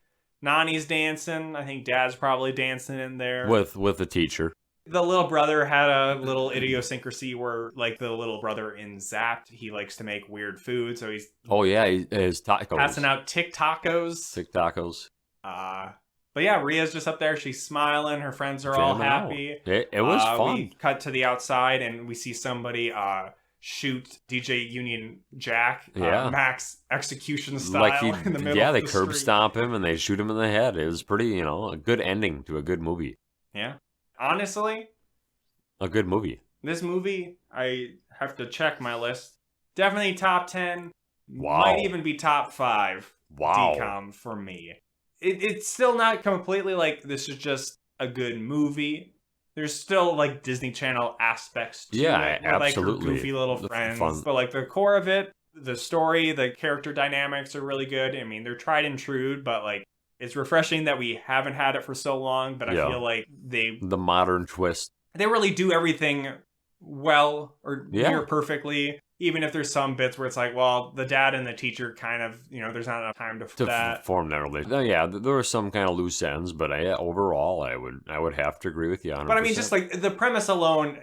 Nani's dancing. I think Dad's probably dancing in there. With the teacher. The little brother had a little idiosyncrasy where, like, the little brother in Zapped, he likes to make weird food, so he's Oh yeah, his tacos. passing out TikTokos. Tick tacos. But yeah, Rhea's just up there. She's smiling. Her friends are all Jamming out. happy. It was fun. We cut to the outside, and we see somebody shoot DJ Union Jack, Yeah. Max execution style, Like in the middle yeah, of they the curb street. stomp him and they shoot him in the head. It was pretty, a good ending to a good movie. Yeah. Honestly, A good movie. this movie, I have to check my list. Definitely top 10. Wow. Might even be top 5 Wow. DCOM for me. It's still not completely like this is just a good movie. There's still like Disney Channel aspects to Yeah, it. With, like, her absolutely. goofy little The friends. fun. But like the core of it, the story, the character dynamics are really good. I mean, they're tried and true, but like it's refreshing that we haven't had it for so long. But Yeah. I feel like they The modern twist. really do everything well or Yeah. near perfectly. Even if there's some bits where it's like, well, the dad and the teacher kind of, there's not enough time to that. Form that relationship. Yeah, there were some kind of loose ends, but overall, I would have to agree with you 100%. But I mean, just like the premise alone,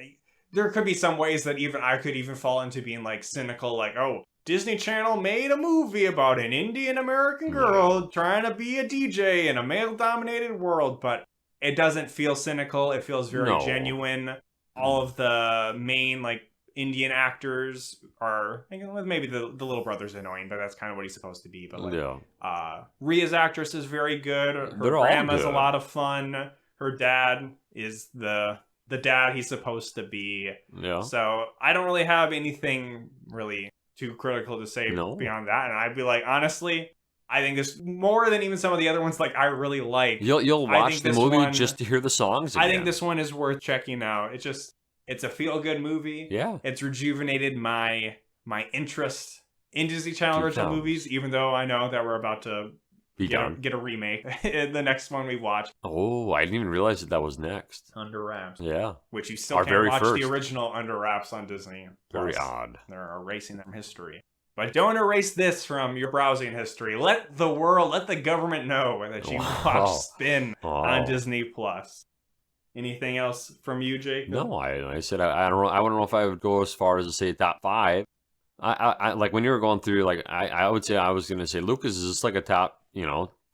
there could be some ways that even I could even fall into being like cynical, like, oh, Disney Channel made a movie about an Indian American girl trying to be a DJ in a male-dominated world, but it doesn't feel cynical. It feels very genuine. All of the main, like, Indian actors are, maybe the little brother's annoying, but that's kind of what he's supposed to be. But like, Rhea's actress is very good. Her grandma's a lot of fun. Her dad is the dad he's supposed to be. Yeah. So I don't really have anything really too critical to say beyond that. And I'd be like, honestly, I think this more than even some of the other ones. Like, I really like. You'll watch the movie just to hear the songs again. I think this one is worth checking out. It's a feel-good movie. Yeah. It's rejuvenated my interest in Disney Channel original movies, even though I know that we're about to get a remake in the next one we watch. Oh, I didn't even realize that was next. Under Wraps. Yeah. Which you still can't watch the original Under Wraps on Disney. Very odd. They're erasing that from history. But don't erase this from your browsing history. Let the government know that you watched Spin on Disney Plus. Anything else from you, Jake? No, I said I don't know. I wouldn't know if I would go as far as to say top 5. I like when you were going through, like, I would say I was going to say Lucas is just like a top,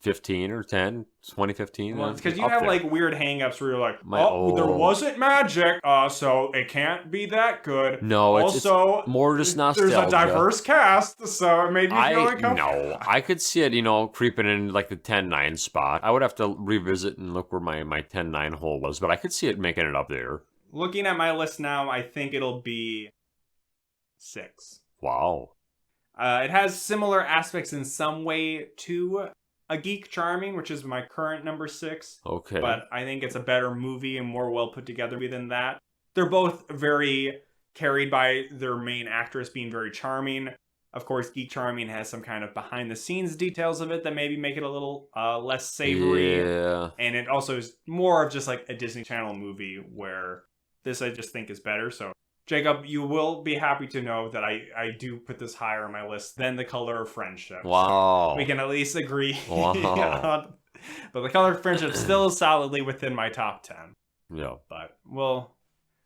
15 or 10, 2015. Well, it's because you have like weird hang-ups where you're like, there wasn't magic, so it can't be that good. No, it's more just nostalgia. There's a diverse cast, so it made me feel uncomfortable. No, I could see it, creeping in like the 10-9 spot. I would have to revisit and look where my 10-9 hole was, but I could see it making it up there. Looking at my list now, I think it'll be 6. Wow. It has similar aspects in some way to A Geek Charming, which is my current number 6. Okay. But I think it's a better movie and more well put together than that. They're both very carried by their main actress being very charming. Of course, Geek Charming has some kind of behind the scenes details of it that maybe make it a little less savory. Yeah. And it also is more of just like a Disney Channel movie, where this I just think is better. So Jacob, you will be happy to know that I do put this higher on my list than The Color of Friendship. Wow. So we can at least agree. Wow. But The Color of Friendship still solidly within my top 10. Yeah. But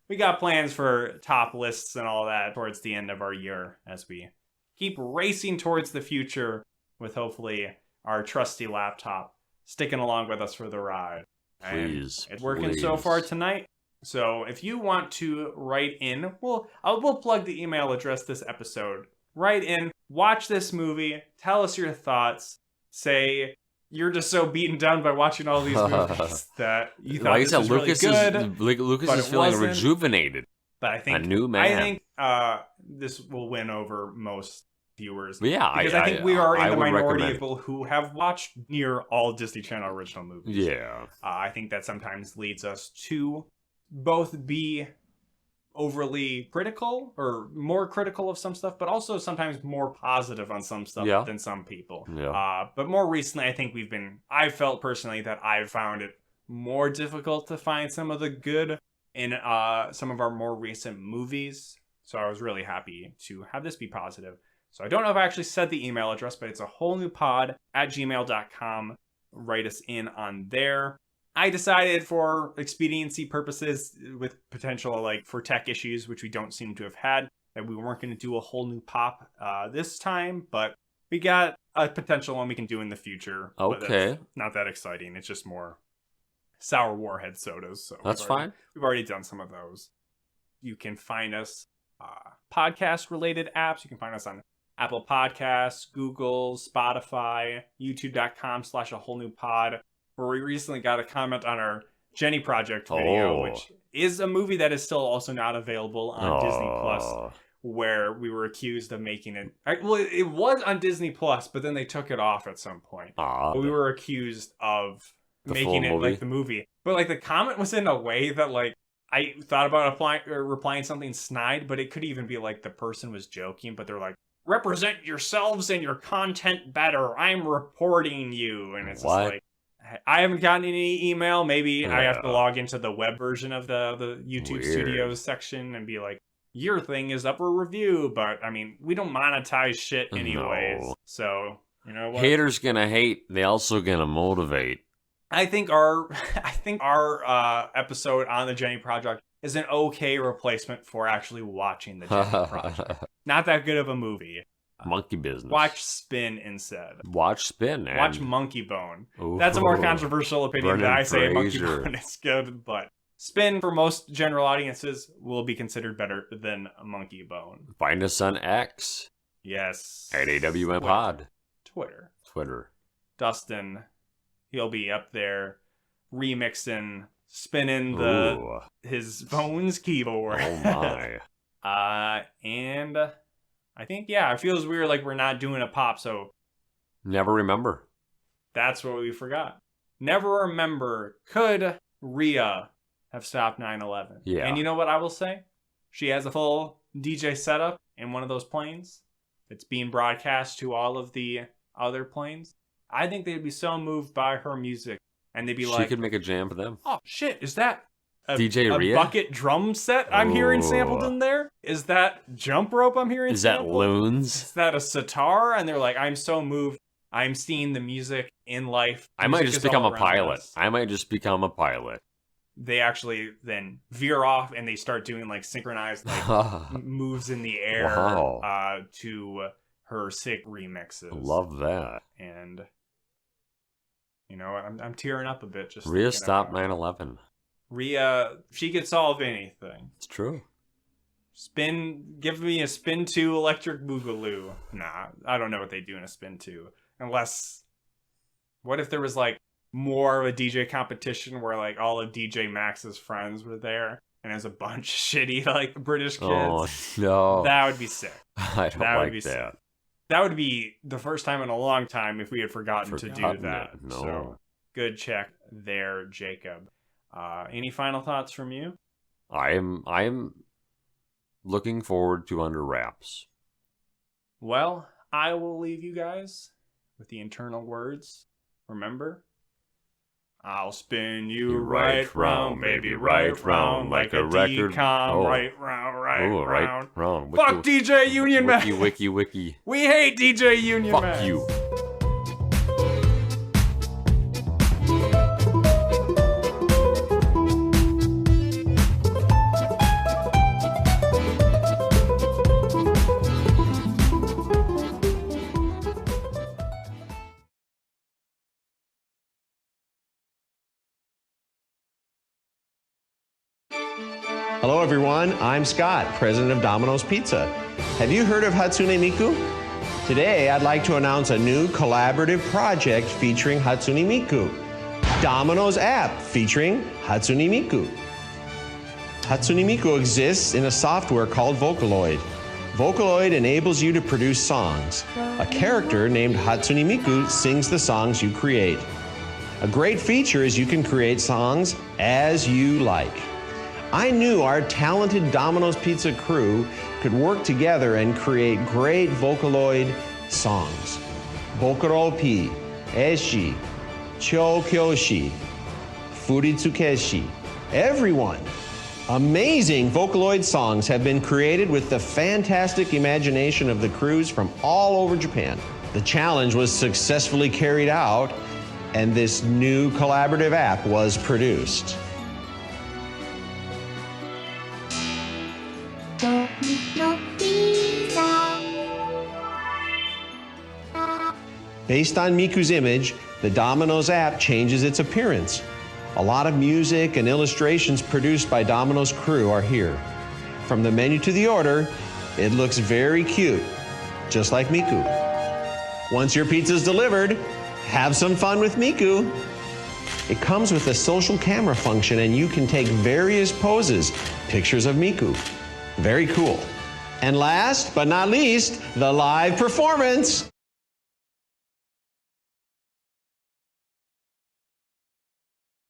we got plans for top lists and all that towards the end of our year as we keep racing towards the future with hopefully our trusty laptop sticking along with us for the ride. Please. And it's working so far tonight. So if you want to write in, we'll plug the email address this episode. Write in, watch this movie, tell us your thoughts, say you're just so beaten down by watching all these movies that you thought this was really good. Lucas is feeling rejuvenated. But I think a new man. I think this will win over most viewers. But yeah, because I think we are in the minority of people who have watched near all Disney Channel original movies. Yeah. I think that sometimes leads us to both be overly critical or more critical of some stuff, but also sometimes more positive on some stuff than some people. Yeah. But more recently, I think I felt personally that I've found it more difficult to find some of the good in some of our more recent movies. So I was really happy to have this be positive. So I don't know if I actually said the email address, but it's awholenewpod@gmail.com. Write us in on there. I decided for expediency purposes, with potential for tech issues, which we don't seem to have had, that we weren't going to do a whole new pop this time, but we got a potential one we can do in the future. Okay. Not that exciting. It's just more sour warhead sodas. So that's fine. We've already done some of those. You can find us podcast-related apps. You can find us on Apple Podcasts, Google, Spotify, youtube.com/awholenewpod. Where we recently got a comment on our Jenny Project video, which is a movie that is still also not available on Disney Plus, where we were accused of making it. Well, it was on Disney Plus, but then they took it off at some point. But we were accused of making it like the movie. But the comment was in a way that I thought about replying something snide, but it could even be the person was joking, but they're like, represent yourselves and your content better. I'm reporting you. And it's just I haven't gotten any email. Maybe I have to log into the web version of the YouTube Studios section and be like, your thing is up for review. But I mean, we don't monetize shit anyways. No. So, you know what? Haters gonna hate. They also gonna motivate. I think our episode on the Jenny Project is an okay replacement for actually watching the Jenny Project. Not that good of a movie. Monkey business. Watch Spin instead. Watch Spin. And Watch Monkey Bone. Ooh. That's a more controversial opinion Brendan that I say Monkey Fraser. Bone is good, but Spin for most general audiences will be considered better than Monkey Bone. Find us on X Yes. at AWM Pod. Twitter. Dustin, he'll be up there remixing, spinning Ooh. his phone's keyboard. Oh my. And I think, yeah, it feels weird like we're not doing a pop, so Never remember. that's what we forgot. Never remember, could Rhea have stopped 9/11? Yeah. And you know what I will say? She has a full DJ setup in one of those planes. It's being broadcast to all of the other planes. I think they'd be so moved by her music, and they'd be She like, could make a jam for them. "Oh shit, is that DJ a Rhea? bucket drum set I'm hearing sampled Ooh. in there? Is that jump rope I'm hearing Is that sampled? Loons? Is that a sitar?" And they're like, "I'm so moved. I'm seeing the music in life. I might Music just is become all a around pilot. us." I might just become a pilot. They actually then veer off and they start doing like synchronized like moves in the air Wow. to her sick remixes. Love that. And you know, I'm tearing up a bit just Rhea thinking stopped about it. 9/11. Rhea, she could solve anything. It's true. Give me a Spin 2 Electric Boogaloo. Nah, I don't know what they do in a Spin 2. Unless, what if there was like more of a DJ competition where like all of DJ Max's friends were there and there's a bunch of shitty like British kids? Oh no. That would be sick. I don't that would like be that. sick. That would be the first time in a long time if we had forgotten to do Forgotten that. it, no. So good check there, Jacob. Any final thoughts from you? I am looking forward to Under Wraps. Well, I will leave you guys with the internal words. Remember, I'll spin you right round, baby, right round, like a record. decom, Oh. right round, right Oh, round. right round. Fuck DJ Union Wiki, Man. wiki, wiki. We hate DJ Union Fuck Man. you. Hello, everyone. I'm Scott, president of Domino's Pizza. Have you heard of Hatsune Miku? Today, I'd like to announce a new collaborative project featuring Hatsune Miku. Domino's app featuring Hatsune Miku. Hatsune Miku exists in a software called Vocaloid. Vocaloid enables you to produce songs. A character named Hatsune Miku sings the songs you create. A great feature is you can create songs as you like. I knew our talented Domino's Pizza crew could work together and create great Vocaloid songs. Bokoropi, Eshi, Chokyoshi, Furitsukeshi. Everyone. Amazing Vocaloid songs have been created with the fantastic imagination of the crews from all over Japan. The challenge was successfully carried out, and this new collaborative app was produced. Based on Miku's image, the Domino's app changes its appearance. A lot of music and illustrations produced by Domino's crew are here. From the menu to the order, it looks very cute, just like Miku. Once your pizza's delivered, have some fun with Miku. It comes with a social camera function and you can take various poses, pictures of Miku. Very cool. And last but not least, the live performance.